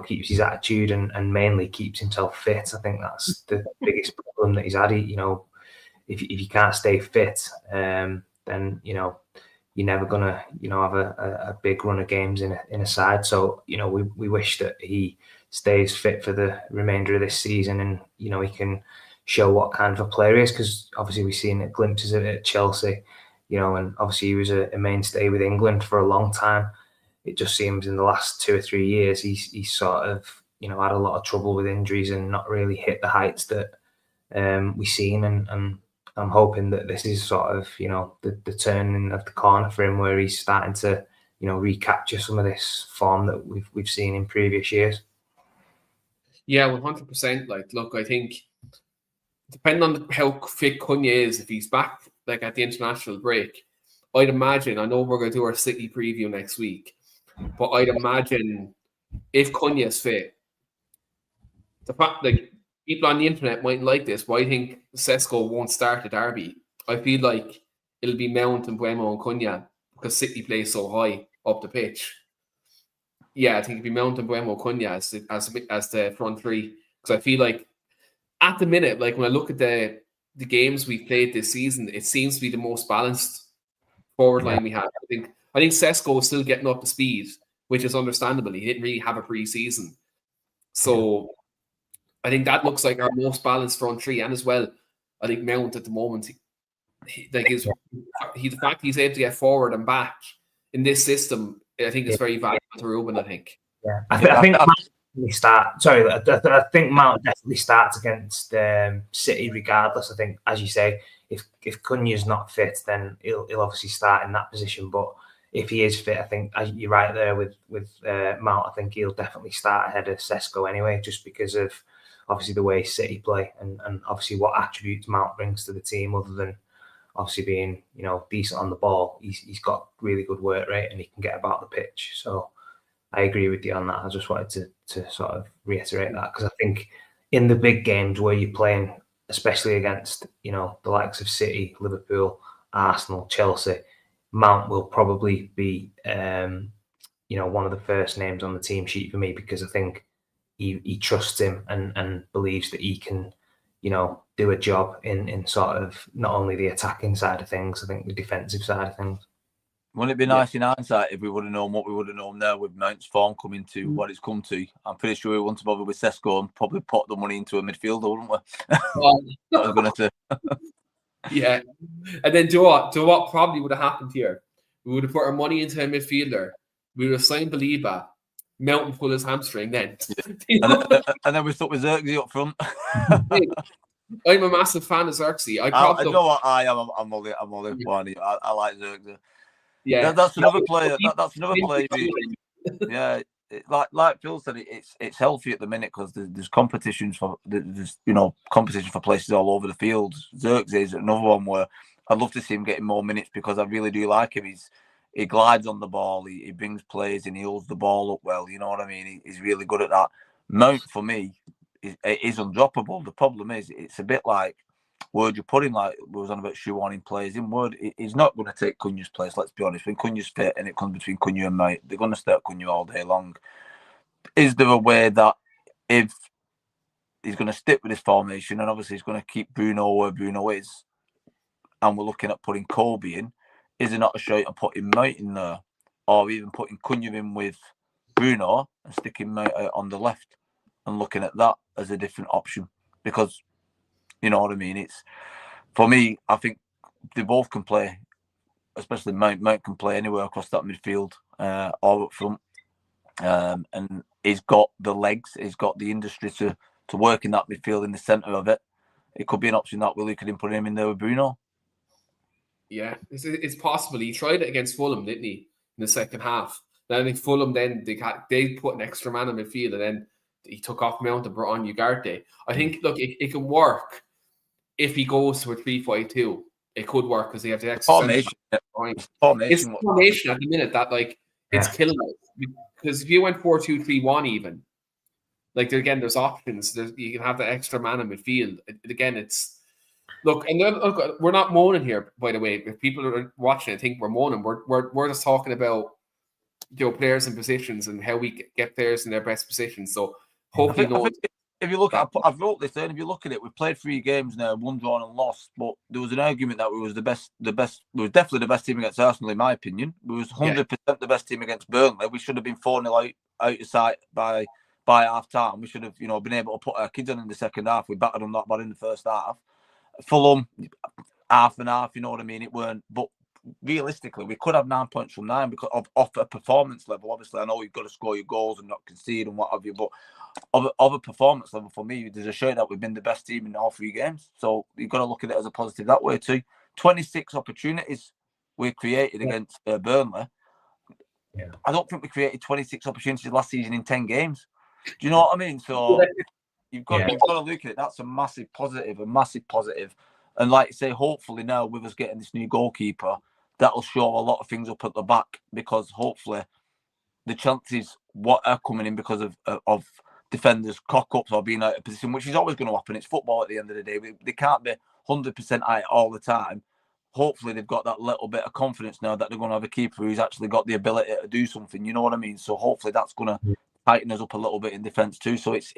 B: Keeps his attitude and mainly keeps himself fit. I think that's the biggest problem that he's had. If you can't stay fit, then you're never gonna have a big run of games in a side. So we wish that he stays fit for the remainder of this season, and he can show what kind of a player he is, because obviously we've seen glimpses of it at Chelsea, and obviously he was a mainstay with England for a long time. It just seems in the last 2 or 3 years he's sort of had a lot of trouble with injuries and not really hit the heights that we've seen, and I'm hoping that this is sort of the turning of the corner for him, where he's starting to recapture some of this form that we've seen in previous years.
A: Yeah, 100%. Like, look, I think depending on how fit Cunha is, if he's back like at the international break, I'd imagine, I know we're going to do our City preview next week, but I'd imagine if Cunha's fit, the fact, like, people on the internet mightn't like this, but I think Sesko won't start at Derby. I feel like it'll be Mount and Buemo and Cunha because City plays so high up the pitch. Yeah, I think it'll be Mount and Buemo Cunha as the front three, because I feel like at the minute, like when I look at the games we've played this season, it seems to be the most balanced forward line we have. I think Sesko is still getting up to speed, which is understandable. He didn't really have a pre-season. So I think that looks like our most balanced front three. And as well, I think Mount at the moment, the fact he's able to get forward and back in this system, I think is very valuable to Ruben, I think.
B: Yeah, I think I think Mount definitely starts against City regardless. I think, as you say, if Cunha's not fit, then he'll obviously start in that position. But if he is fit, I think you're right there with Mount. I think he'll definitely start ahead of Sesko anyway, just because of obviously the way City play and obviously what attributes Mount brings to the team, other than obviously being decent on the ball. He's got really good work rate and he can get about the pitch. So I agree with you on that. I just wanted to sort of reiterate that, because I think in the big games where you're playing, especially against the likes of City, Liverpool, Arsenal, Chelsea, Mount will probably be one of the first names on the team sheet for me, because I think he trusts him and believes that he can do a job in sort of not only the attacking side of things, I think the defensive side of things.
C: Wouldn't it be nice in hindsight if we would have known what we would have known there with Mount's form coming to what it's come to? I'm pretty sure we wouldn't have bothered with Sesko and probably put the money into a midfielder, wouldn't we? I was going to say.
A: Yeah. And then do what probably would have happened here? We would have put our money into a midfielder. We would have signed Baliba. Mount and pull his hamstring then.
C: Yeah. and then we stuck with Xerxes up front.
A: I'm a massive fan of Xerxes.
C: I know what I am. I'm only one. I like Xerxes.
A: Yeah,
C: that's another player. That's another player. Yeah, like Phil said, it's healthy at the minute because there's competitions for competition for places all over the field. Xerxes is another one where I'd love to see him getting more minutes, because I really do like him. He glides on the ball. He brings plays and he holds the ball up well. You know what I mean? He's really good at that. Mount, for me, is undroppable. The problem is it's a bit like Word you put him, like we was on about shoehorning players in. Word, he's not going to take Cunha's place, let's be honest. When Cunha's fit and it comes between Cunha and Mount, they're going to start Cunha all day long. Is there a way that if he's going to stick with his formation, and obviously he's going to keep Bruno where Bruno is, and we're looking at putting Kobbie in, is it not a shout of putting Mount in there, or even putting Cunha in with Bruno and sticking Mount out on the left and looking at that as a different option? Because you know what I mean? It's, for me, I think they both can play, especially Mount. Mount can play anywhere across that midfield or up front. And he's got the legs, he's got the industry to work in that midfield in the centre of it. It could be an option that Willie could put him in there with Bruno.
A: Yeah, it's possible. He tried it against Fulham, didn't he, in the second half? Then I think Fulham, then they put an extra man in midfield, and then he took off Mount and brought on Ugarte. I think, look, it can work if he goes to a 3-5-2. it could work because they have the extra
C: Formation.
A: It's formation at the minute that it's killing us. Because if you went 4-2-3-1 even, there's options. You can have the extra man in midfield. Again, it's look, we're not moaning here, by the way. If people are watching and think we're moaning, we're just talking about players and positions and how we get players in their best positions. So hopefully,
C: if you look at, I've wrote this down. If you look at it, we've played 3 games now, 1 drawn and lost. But there was an argument that we was the best. We was definitely the best team against Arsenal, in my opinion. We was 100% the best team against Burnley. We should have been 4-0 out of sight by half time. We should have, been able to put our kids on in the second half. We battered them that bad in the first half. Fulham, half and half. You know what I mean? It weren't, but realistically, we could have 9 points from 9 because of a performance level. Obviously, I know you've got to score your goals and not concede and what have you, but of a performance level, for me, there's a show that we've been the best team in all 3 games. So you've got to look at it as a positive that way too. 26 opportunities we created against Burnley. Yeah. I don't think we created 26 opportunities last season in 10 games. Do you know what I mean? So you've got to look at it. That's a massive positive. And like I say, hopefully now with us getting this new goalkeeper, that'll show a lot of things up at the back, because hopefully the chances what are coming in because of defenders cock-ups or being out of position, which is always going to happen. It's football at the end of the day. They can't be 100% out all the time. Hopefully they've got that little bit of confidence now that they're going to have a keeper who's actually got the ability to do something. You know what I mean? So hopefully that's going to tighten us up a little bit in defence too. So it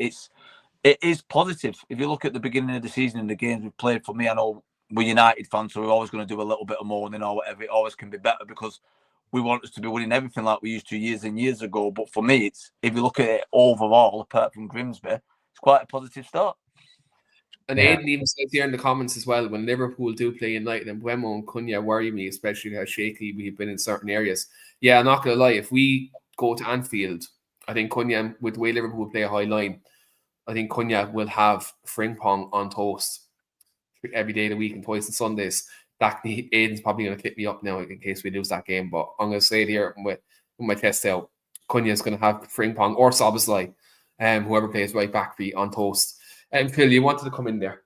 C: is positive. If you look at the beginning of the season and the games we've played, for me, I know we're United fans, so we're always going to do a little bit of mourning or whatever. It always can be better because we want us to be winning everything like we used to years and years ago. But for me, if you look at it overall, apart from Grimsby, it's quite a positive start.
A: And Aidan even says here in the comments as well, when Liverpool do play United, and Mbeumo and Cunha worry me, especially how shaky we've been in certain areas. Yeah, I'm not going to lie. If we go to Anfield, I think Cunha, with the way Liverpool play a high line, I think Cunha will have Frimpong on toast every day of the week and twice on Sundays. Aidan's probably going to tip me up now in case we lose that game, but I'm going to say it here with my test out. Cunha's going to have Frimpong or Szoboszlai, whoever plays right back for you, on toast. Phil, you wanted to come in there?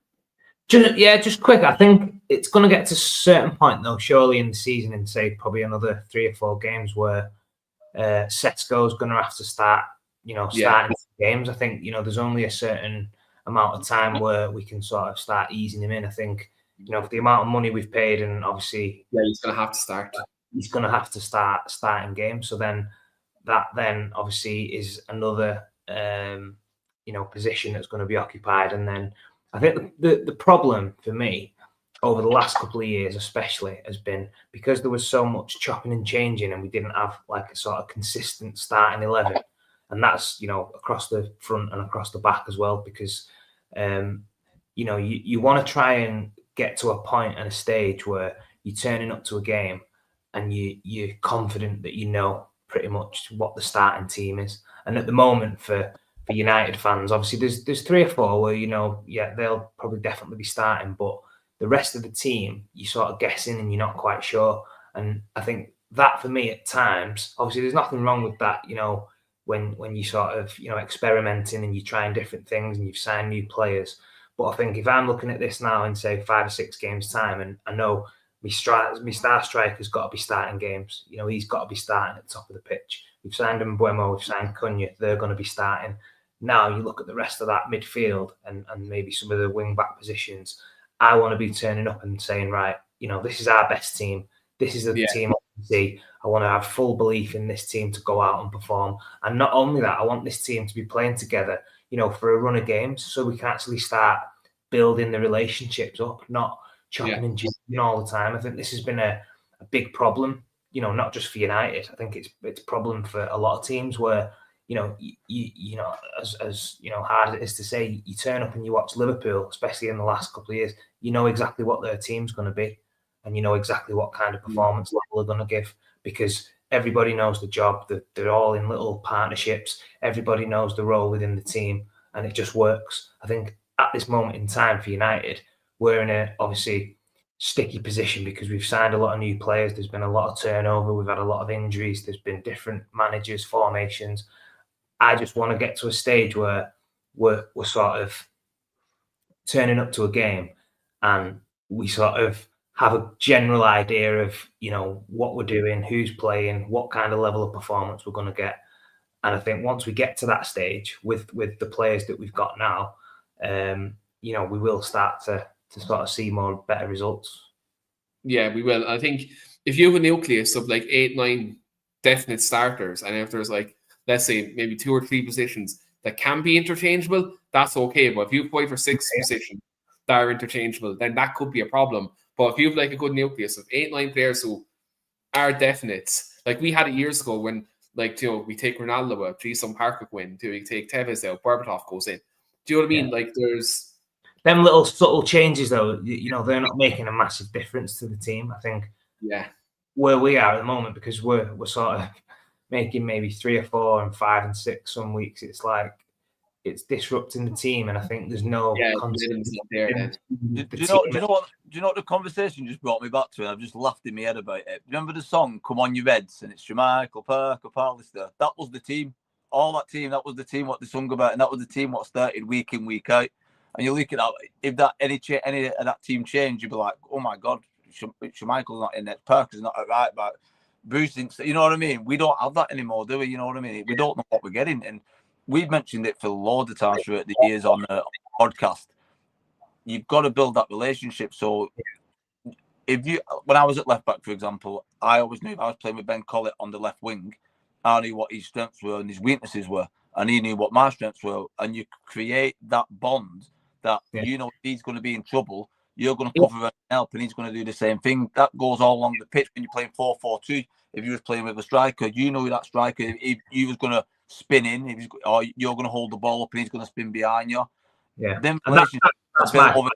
B: Just quick. I think it's going to get to a certain point, though, surely in the season, and say probably another 3 or 4 games where Setsko's going to have to start, starting games. I think, there's only a certain amount of time where we can sort of start easing him in. I think, for the amount of money we've paid, and obviously,
A: he's going to have to start.
B: He's going to have to start starting games. So then that obviously is another position that's going to be occupied. And then I think the problem for me over the last couple of years especially has been because there was so much chopping and changing and we didn't have like a sort of consistent starting 11. And that's, across the front and across the back as well, because, you want to try and get to a point and a stage where you're turning up to a game and you're confident that you know pretty much what the starting team is. And at the moment for United fans, obviously there's 3 or 4 where, they'll probably definitely be starting, but the rest of the team, you're sort of guessing and you're not quite sure. And I think that for me at times, obviously there's nothing wrong with that, when you sort of, experimenting and you're trying different things and you've signed new players. But I think if I'm looking at this now in, say, 5 or 6 games' time, and I know my star striker's got to be starting games, he's got to be starting at the top of the pitch. We've signed Mbeumo, we've signed Cunha, they're going to be starting. Now you look at the rest of that midfield and maybe some of the wing-back positions, I want to be turning up and saying, right, this is our best team. This is the team I can see. I want to have full belief in this team to go out and perform. And not only that, I want this team to be playing together, for a run of games so we can actually start building the relationships up, not chopping and jigging all the time. I think this has been a big problem, not just for United. I think it's a problem for a lot of teams where, as hard it is to say, you turn up and you watch Liverpool, especially in the last couple of years, you know exactly what their team's going to be and you know exactly what kind of performance level they're going to give, because everybody knows the job. They're all in little partnerships. Everybody knows the role within the team and it just works. I think at this moment in time for United, we're in a obviously sticky position because we've signed a lot of new players. There's been a lot of turnover. We've had a lot of injuries. There's been different managers, formations. I just want to get to a stage where we're sort of turning up to a game and we sort of have a general idea of, you know, what we're doing, who's playing, what kind of level of performance we're going to get. And I think once we get to that stage with the players that we've got now, you know, we will start to sort of see more better results.
A: Yeah, we will. I think if you have a nucleus of like 8, 9 definite starters, and if there's like, let's say maybe 2 or 3 positions that can be interchangeable, that's okay. But if you have 5 or 6 positions that are interchangeable, then that could be a problem. But if you have like a good nucleus of 8, 9 players who are definites, like we had it years ago when, like, you know, we take Ronaldo out, Jason Parker win, we take Tevez out, Berbatov goes in. Do you know what I mean? Like, there's
B: them little subtle changes, though. You know, they're not making a massive difference to the team. I think.
A: Yeah.
B: Where we are at the moment, because we're sort of making maybe 3 or 4 and 5 and 6 some weeks, it's like it's disrupting the team, and I think there's no
A: consistency there. Then.
C: Do you know what the conversation just brought me back to? And I've just laughed in my head about it. Remember the song "Come On You Reds" and it's Jermichael, Parker, Pallister. That was the team. All that team. That was the team. What they sung about, and that was the team what started week in, week out. And you look at that. If that any of that team changed, you'd be like, "Oh my God, Jermichael's not in there. Parker's not right." But Bruce, you know what I mean? We don't have that anymore, do we? You know what I mean? We don't know what we're getting, and we've mentioned it for loads of times throughout the years on the podcast. You've got to build that relationship. So when I was at left back, for example, I always knew if I was playing with Ben Collett on the left wing, I knew what his strengths were and his weaknesses were, and he knew what my strengths were. And you create that bond that, you know, if he's going to be in trouble, you're going to cover and help, and he's going to do the same thing. That goes all along the pitch when you're playing 4-4-2. If you was playing with a striker, you know that striker, if you was going to spin in, or you're going to hold the ball up and he's going to spin behind you.
B: Yeah.
A: Then
B: that's built over,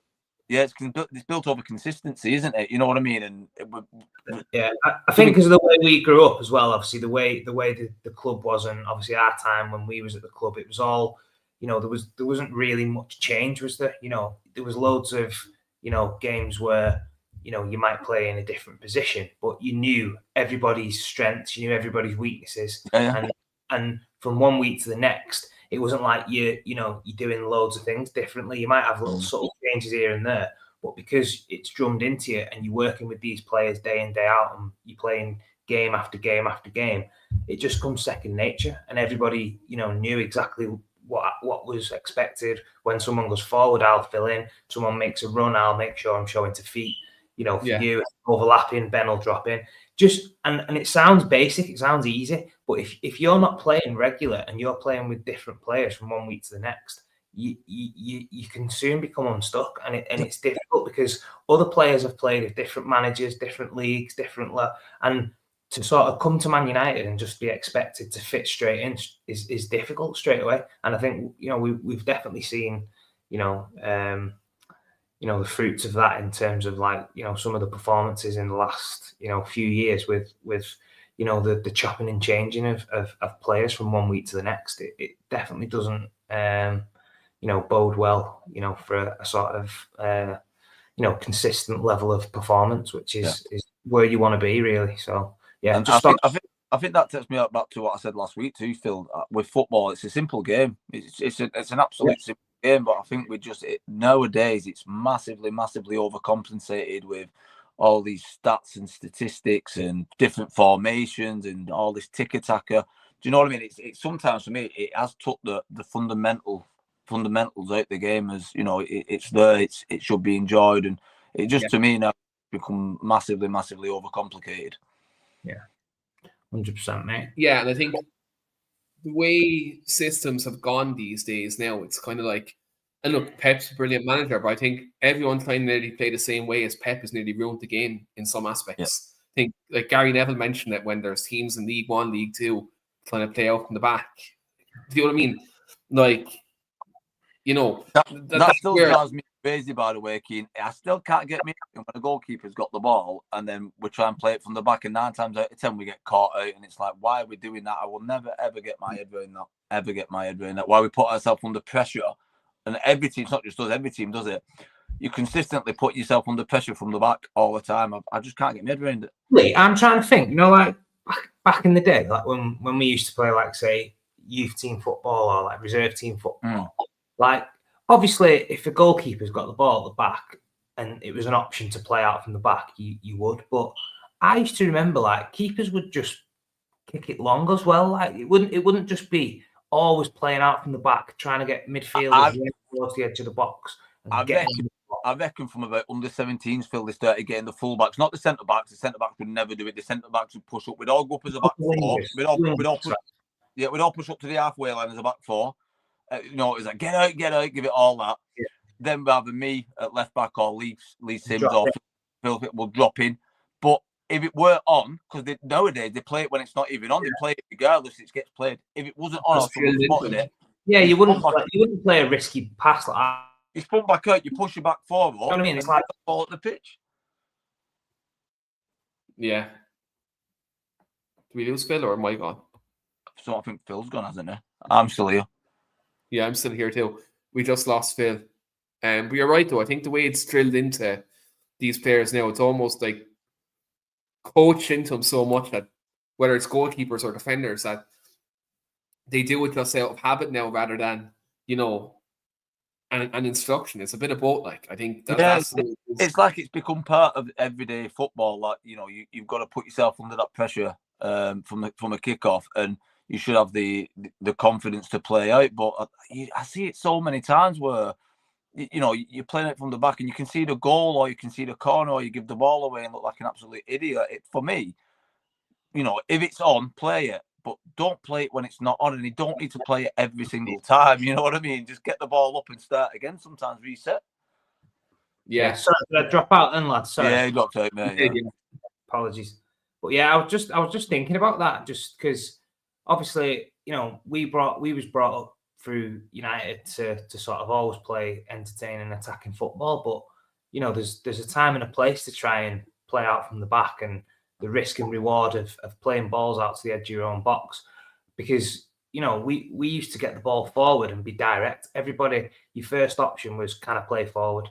C: it's built over consistency, isn't it? You know what I mean? And
B: I think because of the way we grew up as well, obviously the way the club was, and obviously our time when we was at the club, it was all, you know, there wasn't really much change, was there? You know, there was loads of, you know, games where, you know, you might play in a different position, but you knew everybody's strengths, you knew everybody's weaknesses, and from one week to the next, it wasn't like you're doing loads of things differently. You might have little subtle changes here and there, but because it's drummed into you and you're working with these players day in, day out, and you're playing game after game after game, it just comes second nature, and everybody, you know, knew exactly what was expected. When someone goes forward, I'll fill in. Someone makes a run, I'll make sure I'm showing to feet. You know, for you, overlapping, Ben will drop in. Just and it sounds basic, it sounds easy, but if you're not playing regular and you're playing with different players from one week to the next, you can soon become unstuck, and it's difficult because other players have played with different managers, different leagues, and to sort of come to Man United and just be expected to fit straight in is difficult straight away. And I think, you know, we've definitely seen, you know, the fruits of that in terms of, like, you know, some of the performances in the last, you know, few years with you know, the chopping and changing of players from one week to the next. It definitely doesn't you know, bode well, you know, for a sort of you know, consistent level of performance, which is where you want to be, really. So yeah,
C: and I think that takes me back to what I said last week too, Phil. With football, it's a simple game. It's an absolute simple game, but I think nowadays it's massively overcompensated with all these stats and statistics and different formations and all this tick-tacker. Do you know what I mean? It's sometimes, for me, it has took the fundamentals out the game. As you know, it's there. It should be enjoyed, and it just to me now become massively overcomplicated.
B: Yeah, 100%, mate.
A: Yeah, and I think the way systems have gone these days now, it's kind of like, and look, Pep's a brilliant manager, but I think everyone trying to nearly play the same way as Pep has nearly ruined the game in some aspects. I think, like Gary Neville mentioned it, when there's teams in League One, League Two trying to play out from the back. Do you know what I mean? Like, you know,
C: that still drives me crazy, by the way, Keane. I still can't get me when a goalkeeper's got the ball and then we try and play it from the back, and 9 times out of 10 we get caught out, and it's like, why are we doing that? I will never ever get my head around that. Why we put ourselves under pressure, and every team, it's not just us, every team does it. You consistently put yourself under pressure from the back all the time. I just can't get my head around it.
B: Lee, I'm trying to think, you know, like back in the day, like when we used to play, like, say, youth team football or like reserve team football, like, obviously, if a goalkeeper's got the ball at the back and it was an option to play out from the back, you would. But I used to remember like keepers would just kick it long as well. Like it wouldn't just be always playing out from the back, trying to get midfielders towards the edge of the box.
C: I reckon from about under 17s, Phil, they started getting the fullbacks, not the centre backs. The centre backs would never do it. The centre backs would push up. We'd all go up as a back four. We'd all push up to the halfway line as a back four. It was like get out, give it all that. Yeah. Then rather me at left back or Lee Sims or Phil will drop in. But if it were on, because nowadays they play it when it's not even on, they play it regardless, it gets played. If it wasn't on or someone spotted it,
B: you wouldn't play a risky pass like that.
C: You spun back out, you push your back forward. You know what I mean? It's like the ball at the pitch.
A: Yeah. Do we lose Phil or am I gone?
C: So I think Phil's gone, hasn't he? I'm still here.
A: Yeah, I'm still here too. We just lost Phil. But you're right though. I think the way it's drilled into these players now, it's almost like coached into them so much that whether it's goalkeepers or defenders, that they do it just out of habit now rather than, an instruction. It's a bit of both. Like I think
C: it's like it's become part of everyday football. Like you've got to put yourself under that pressure from a kickoff, and you should have the confidence to play out. But I see it so many times where you're playing it from the back and you can see the goal or you can see the corner or you give the ball away and look like an absolute idiot. For me, if it's on, play it. But don't play it when it's not on, and you don't need to play it every single time. You know what I mean? Just get the ball up and start again. Sometimes reset.
B: Yeah. Sorry, did I drop out then, lads? Sorry.
C: Yeah, you dropped out, mate. Yeah.
B: Apologies. But yeah, I was just thinking about that, just because obviously, we was brought up through United to sort of always play entertaining, attacking football. But there's a time and a place to try and play out from the back, and the risk and reward of playing balls out to the edge of your own box, because we used to get the ball forward and be direct. Everybody, your first option was kind of play forward.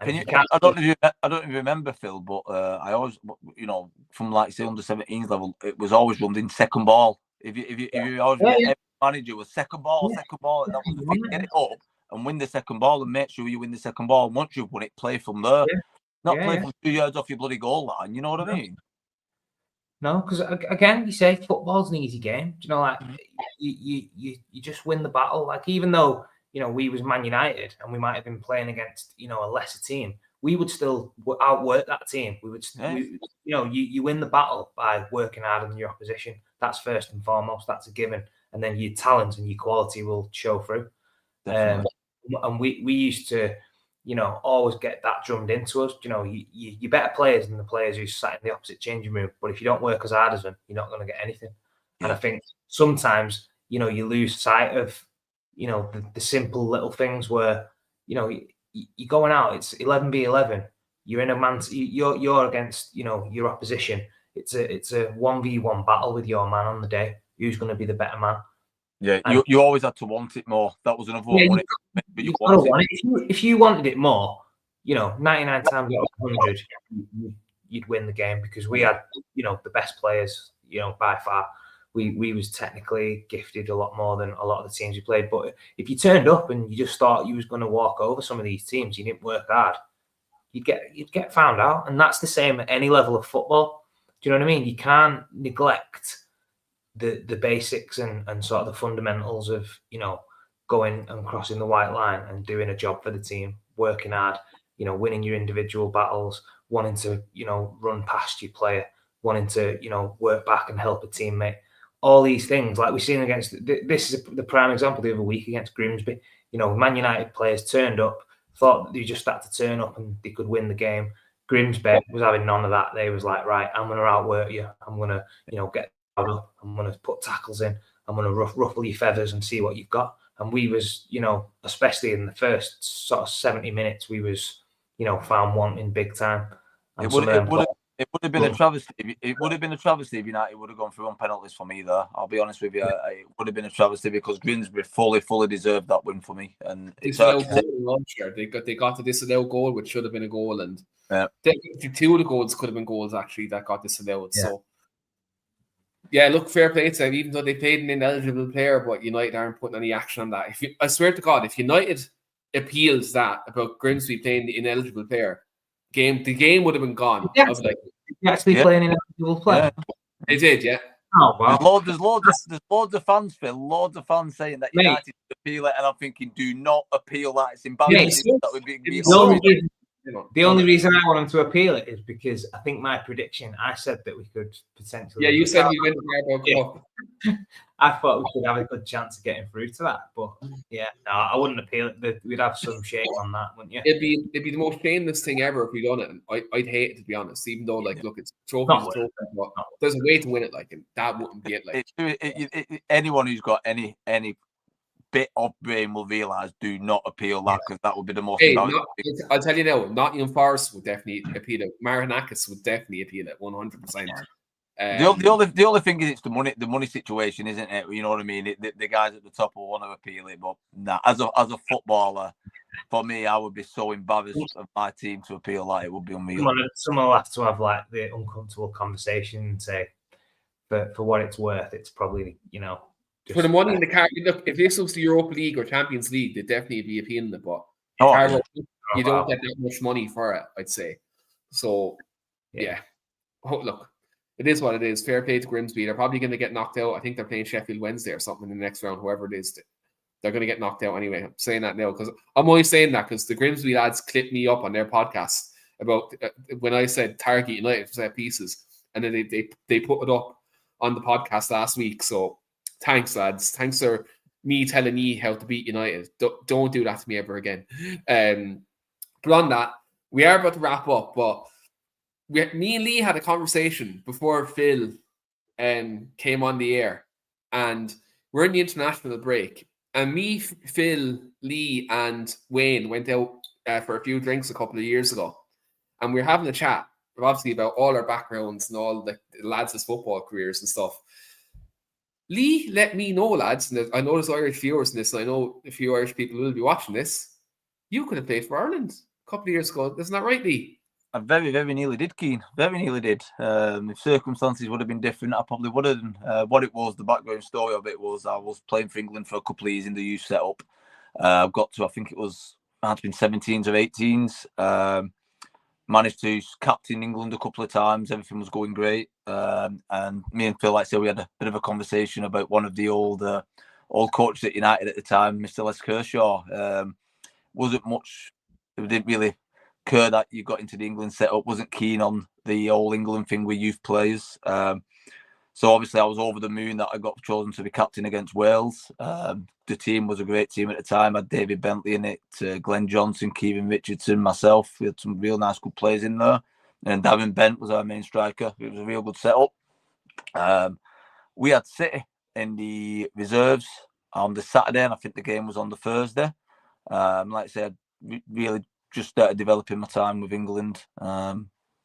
C: I don't even remember, Phil, but I always, from like say under 17s level, it was always run in second ball. If you always every manager was second ball. That was the thing. Get it up and win the second ball, and make sure you win the second ball. And once you've won it, play from there. Not play from 2 yards off your bloody goal line. You know what I mean?
B: No, because again, you say football's an easy game. Like you just win the battle. Like even though we was Man United and we might have been playing against a lesser team, we would still outwork that team. We would, you win the battle by working harder than your opposition. That's first and foremost. That's a given, and then your talent and your quality will show through. And we used to. Always get that drummed into us. You're better players than the players who sat in the opposite changing room. But if you don't work as hard as them, you're not going to get anything. Yeah. And I think sometimes, you lose sight of, the simple little things where, you're going out. It's 11v11. You're in a man. You're against, your opposition. It's a 1v1 battle with your man on the day. Who's going to be the better man?
C: Yeah, you always had to want it more. That was another one. But you
B: want it. If you wanted it more, 99 times out of 100, you'd win the game, because we had, the best players, by far. We was technically gifted a lot more than a lot of the teams we played. But if you turned up and you just thought you was going to walk over some of these teams, you didn't work hard, you'd get found out. And that's the same at any level of football. Do you know what I mean? You can't neglect the basics and sort of the fundamentals of going and crossing the white line and doing a job for the team, working hard, winning your individual battles, wanting to run past your player, wanting to work back and help a teammate. All these things, like we've seen against, this is the prime example the other week against Grimsby. Man United players turned up, thought that they just had to turn up and they could win the game. Grimsby was having none of that. They was like, right, I'm going to outwork you. I'm going to get up. I'm going to put tackles in. I'm going to ruffle your feathers and see what you've got. And we was, especially in the first sort of 70 minutes, we was, found wanting big time.
C: It would have been a travesty. It would have been a travesty if United would have gone through on penalties for me there. I'll be honest with you. It would have been a travesty, because Grimsby fully deserved that win for me. And
A: they got the disallowed goal, which should have been a goal, and two of the goals could have been goals actually that got disallowed. Yeah. So. Yeah, look, fair play to them, even though they played an ineligible player, but United aren't putting any action on that. I swear to God, if United appeals that about Grimsby playing the ineligible player, the game would have been gone.
B: Did you actually play an individual play?
C: Yeah.
A: They did, yeah.
B: Oh wow!
C: There's loads of fans, Phil. Loads of fans saying that United should appeal it, and I'm thinking, do not appeal that. It's embarrassing. That would be
B: the only reason I want them to appeal it is because I think my prediction. I said that we could potentially.
A: Yeah, you said we win the Cup.
B: I thought we could have a good chance of getting through to that, but yeah, no, I wouldn't appeal it. We'd have some shame on that, wouldn't you?
A: It'd be the most shameless thing ever if we done it. I'd hate it, to be honest. Even though, like, look, it's trophy, but there's a way to win it. Like, and that wouldn't be it. Like,
C: anyone who's got any bit of brain will realise, do not appeal that, because that would be the most.
A: I'll tell you now, Nottingham Forest would definitely appeal it. Marinakis would definitely appeal it, 100%.
C: The only thing is, it's the money situation, isn't it? You know what I mean? The guys at the top will want to appeal it, but nah, as a footballer, for me, I would be so embarrassed of my team to appeal that. It would be unreal.
B: Someone will have to have like the uncomfortable conversation and say, for what it's worth, it's probably, you know,
A: for the money in the car. Look, if this was the Europa League or Champions League, they'd definitely be appealing it, but you don't get that much money for it, I'd say. So yeah. Look, it is what it is. Fair play to Grimsby. They're probably going to get knocked out. I think they're playing Sheffield Wednesday or something in the next round. Whoever it is, they're going to get knocked out anyway. I'm saying that now because I'm only saying that because the Grimsby lads clipped me up on their podcast about when I said Target United set pieces, and then they put it up on the podcast last week. So thanks, lads. Thanks for me telling you how to beat United. Don't do that to me ever again. But on that, we are about to wrap up, but me and Lee had a conversation before Phil came on the air, and we're in the international break. And me, Phil, Lee, and Wayne went out for a few drinks a couple of years ago, and we were having a chat, obviously, about all our backgrounds and all the lads' football careers and stuff. Lee let me know, lads, and I know there's Irish viewers in this, and I know a few Irish people will be watching this. You could have played for Ireland a couple of years ago. Isn't that right, Lee?
C: I very, very nearly did, Keane. Very nearly did. If circumstances would have been different, I probably would have. What it was, the background story of it was, I was playing for England for a couple of years in the youth setup. I've got to, I think it had been 17s or 18s. Managed to captain England a couple of times. Everything was going great. And me and Phil, like I said, we had a bit of a conversation about one of the old coaches at United at the time, Mr. Les Kershaw. Wasn't much. It didn't really care that you got into the England setup. Wasn't keen on the old England thing with youth players. So obviously I was over the moon that I got chosen to be captain against Wales. The team was a great team at the time. I had David Bentley in it, Glenn Johnson, Kieran Richardson, myself. We had some real nice good players in there. And Darren Bent was our main striker. It was a real good setup. We had City in the reserves on the Saturday, and I think the game was on the Thursday. Like I said, really just started developing my time with England,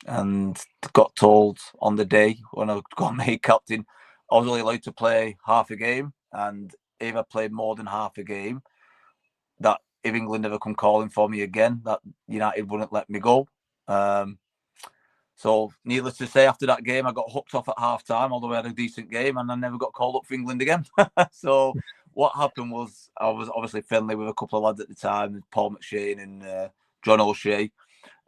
C: and got told on the day when I got made captain, I was only allowed to play half a game, and if I played more than half a game, that if England ever come calling for me again, that United wouldn't let me go. So needless to say, after that game, I got hooked off at half time, although I had a decent game, and I never got called up for England again. So what happened was, I was obviously friendly with a couple of lads at the time, Paul McShane and John O'Shea,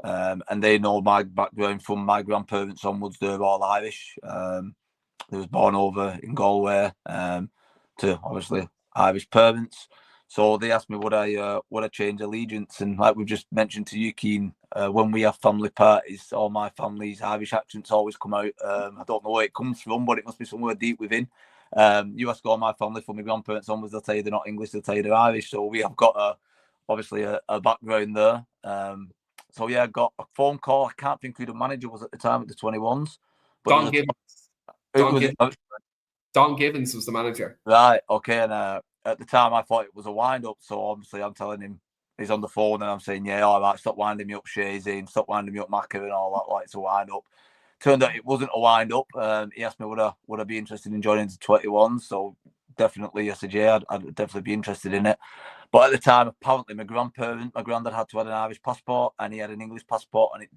C: and they know my background from my grandparents onwards. They're all Irish. They was born over in Galway, to obviously Irish parents. So they asked me would I change allegiance, and like we've just mentioned to you, Keane, when we have family parties, all my family's Irish accents always come out. I don't know where it comes from, but it must be somewhere deep within. You ask all my family from my grandparents onwards, they'll tell you they're not English, they'll tell you they're Irish. So we have got obviously a background there. So yeah, I got a phone call. I can't think who the manager was at the time at the 21s.
A: Don Givens was the manager.
C: Right, okay. And at the time I thought it was a wind-up, so obviously I'm telling him, he's on the phone, and I'm saying, yeah, all right, stop winding me up, Shazy, stop winding me up, Macca, and all that, like it's a wind-up. Turned out it wasn't a wind-up. He asked me would I be interested in joining the 21s, so definitely I said, yeah, I'd definitely be interested in it. But at the time, apparently my granddad had to have an Irish passport, and he had an English passport, and it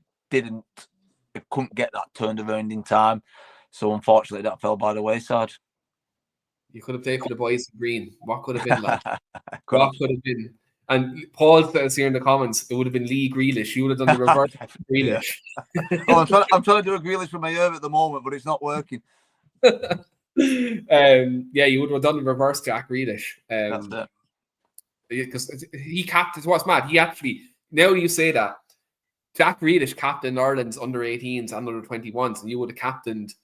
C: couldn't get that turned around in time. So unfortunately that fell by the wayside.
A: You could have played for the boys in green. What could have been like? What could have been? And Paul says here in the comments, it would have been Lee Grealish. You would have done the reverse of Grealish.
C: I'm trying to do a Grealish with my Herb at the moment, but it's not working.
A: Yeah, you would have done the reverse Jack Grealish.
C: That's it.
A: Because he captained. What's mad? He actually, now you say that, Jack Grealish captained Ireland's under-18s and under-21s, and you would have captained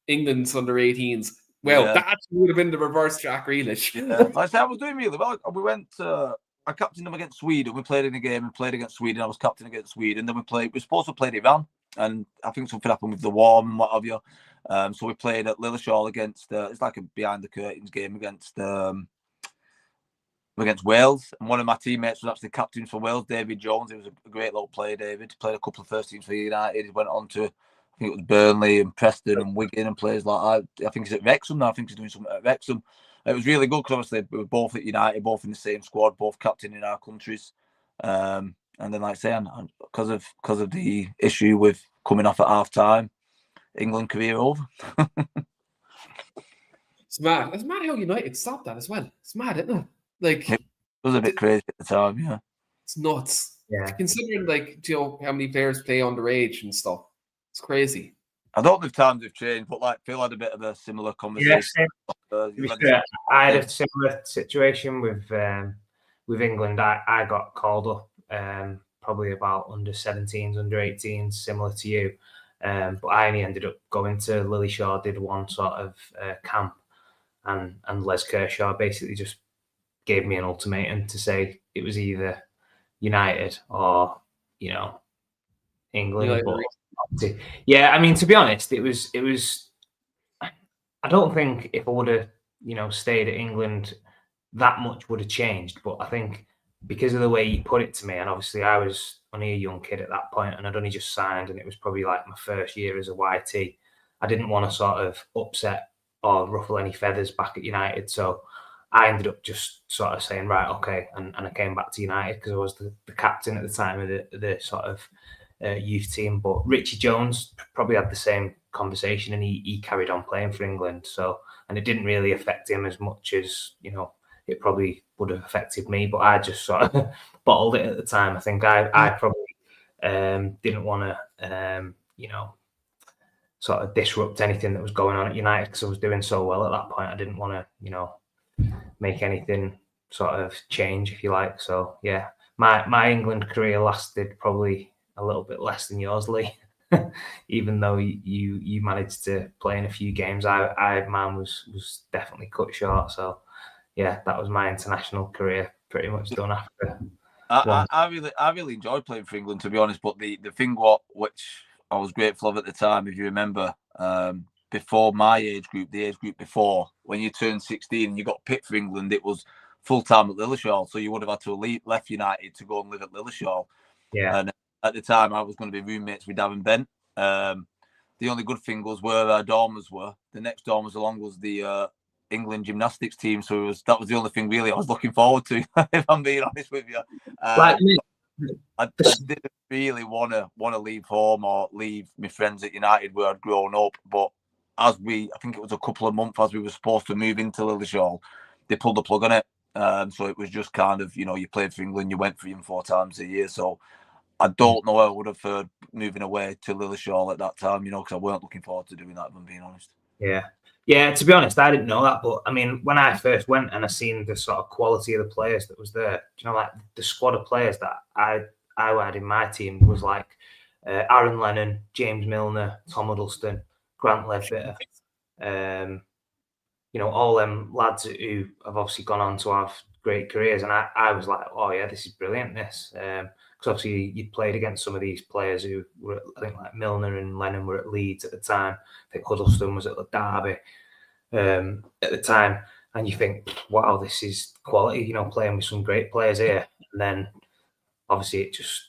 A: England's under-18s. Well, that actually would have been the reverse Jack Grealish.
C: Like I said, I was doing really well. We went. I captained them against Sweden. We played in a game and played against Sweden. I was captain against Sweden. Then we were supposed to play Iran, and I think something happened with the war and what have you. So we played at Lilleshall against. It's like a behind the curtains game against Wales. And one of my teammates was actually captain for Wales, David Jones. He was a great little player. David played a couple of first teams for United. He went on to, I think it was Burnley and Preston and Wigan and players like that. I think he's at Wrexham now. I think he's doing something at Wrexham. It was really good because obviously we were both at United, both in the same squad, both captain in our countries. And then, like I say, because of the issue with coming off at half time, England career over.
A: It's mad. It's mad how United stopped that as well. It's mad, isn't it? Like,
C: it was a bit crazy at the time, yeah.
A: It's nuts.
B: Yeah.
A: Considering, like, how many players play underage and stuff. It's crazy.
C: I don't know if times have changed, but like Phil had a bit of a similar conversation.
B: Yeah, I had a similar situation with England. I got called up probably about under 17s, under 18s, similar to you. But I only ended up going to Lilleshall, did one sort of camp, and Les Kershaw basically just gave me an ultimatum to say it was either United or, England. But, yeah, I mean, to be honest, it was. I don't think if I would have, stayed at England, that much would have changed. But I think because of the way he put it to me, and obviously I was only a young kid at that point, and I'd only just signed, and it was probably like my first year as a YT. I didn't want to sort of upset or ruffle any feathers back at United, so I ended up just sort of saying, right, okay, and I came back to United because I was the captain at the time of the sort of youth team. But Richie Jones probably had the same conversation, and he carried on playing for England. So, and it didn't really affect him as much as it probably would have affected me. But I just sort of bottled it at the time. I think I probably didn't want to sort of disrupt anything that was going on at United because I was doing so well at that point. I didn't want to make anything sort of change, if you like. So yeah, my England career lasted probably a little bit less than yours, Lee. Even though you managed to play in a few games, mine was definitely cut short. So yeah, that was my international career pretty much done after.
C: I really enjoyed playing for England, to be honest. But the thing which I was grateful of at the time, if you remember, before my age group, the age group before, when you turned 16 and you got picked for England, it was full time at Lilleshall. So you would have had to have left United to go and live at Lilleshall.
B: Yeah.
C: And at the time, I was going to be roommates with Darren Bent. The only good thing was where our dormers were. The next dormers along was the England gymnastics team. So that was the only thing really I was looking forward to, if I'm being honest with you. I didn't really want to leave home or leave my friends at United where I'd grown up. But I think it was a couple of months as we were supposed to move into Lilleshall, they pulled the plug on it. So it was just kind of, you played for England, you went 3 and 4 times a year. So I don't know how I would have heard moving away to Lilleshall at that time, because I weren't looking forward to doing that, if I'm being honest.
B: Yeah. Yeah, to be honest, I didn't know that. But I mean, when I first went and I seen the sort of quality of the players that was there, like the squad of players that I had in my team was like Aaron Lennon, James Milner, Tom Huddleston, Grant Ledbetter, all them lads who have obviously gone on to have great careers. And I was like, oh yeah, this is brilliant, this. Because obviously you'd played against some of these players who were, I think like Milner and Lennon were at Leeds at the time. I think Huddleston was at Derby at the time. And you think, wow, this is quality, playing with some great players here. And then obviously it just,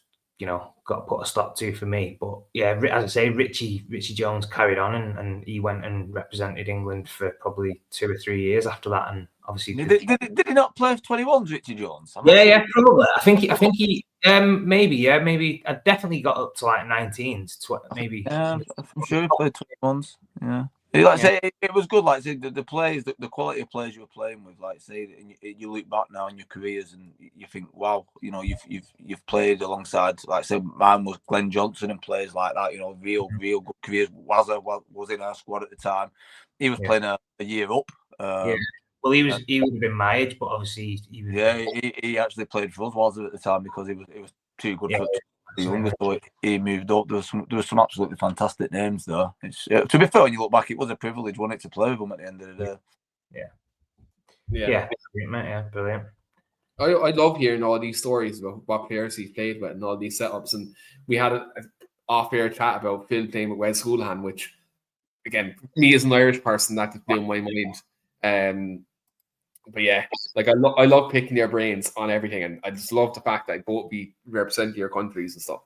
B: got put a stop to for me. But yeah, as I say, Richie Jones carried on and he went and represented England for probably 2 or 3 years after that. And obviously,
C: did he not play for 21s, Richie Jones?
B: Yeah, probably. I think he maybe. I definitely got up to like 19s, maybe.
C: Yeah, I'm sure he played 21s. Yeah. Like I say, it was good. Like I say, the players, the quality of players you were playing with. Like I say, and you look back now in your careers and you think, wow, you know, you've played alongside. Like I said, mine was Glenn Johnson and players like that. You know, real good careers. Wazza was in our squad at the time. He was playing a year up.
B: Well, he would have been my age, but obviously
C: he actually played for us Wazza at the time because he was too good for the younger, so he moved up. There was some absolutely fantastic names though. It's to be fair, when you look back, it was a privilege, wasn't it, to play with them at the end of the day.
B: Yeah, brilliant, yeah, brilliant.
A: I love hearing all these stories about what players he's played with and all these setups. And we had an off-air chat about Phil playing with Wes Houlihan, which, again, me as an Irish person, that just blew my mind. But yeah, like I love picking their brains on everything, and I just love the fact that both be representing your countries and stuff.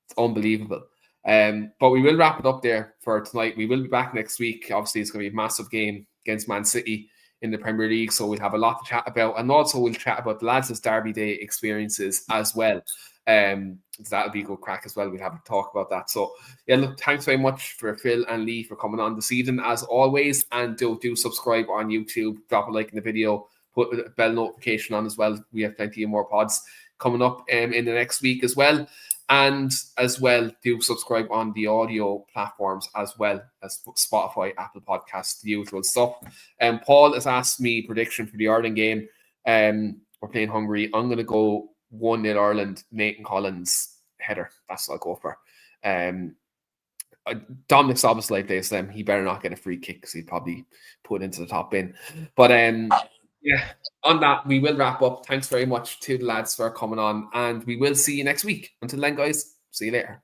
A: It's unbelievable. But we will wrap it up there for tonight. We will be back next week. Obviously, it's going to be a massive game against Man City in the Premier League, so we'll have a lot to chat about, and also we'll chat about the lads' Derby Day experiences as well. That'll be a good crack as well. We'll have a talk about that. So yeah, look, thanks very much for Phil and Lee for coming on this evening as always, and do subscribe on YouTube, drop a like in the video, put a bell notification on as well. We have plenty of more pods coming up in the next week as well. And as well, do subscribe on the audio platforms as well as Spotify, Apple Podcasts, the usual stuff. Paul has asked me prediction for the Ireland game. We're playing Hungary. I'm going to go 1-0 Ireland, Nathan Collins header. That's what I'll go for. Dominic Szoboszlai plays them. He better not get a free kick because he'd probably put it into the top bin. But yeah, on that, we will wrap up. Thanks very much to the lads for coming on, and we will see you next week. Until then, guys, see you later.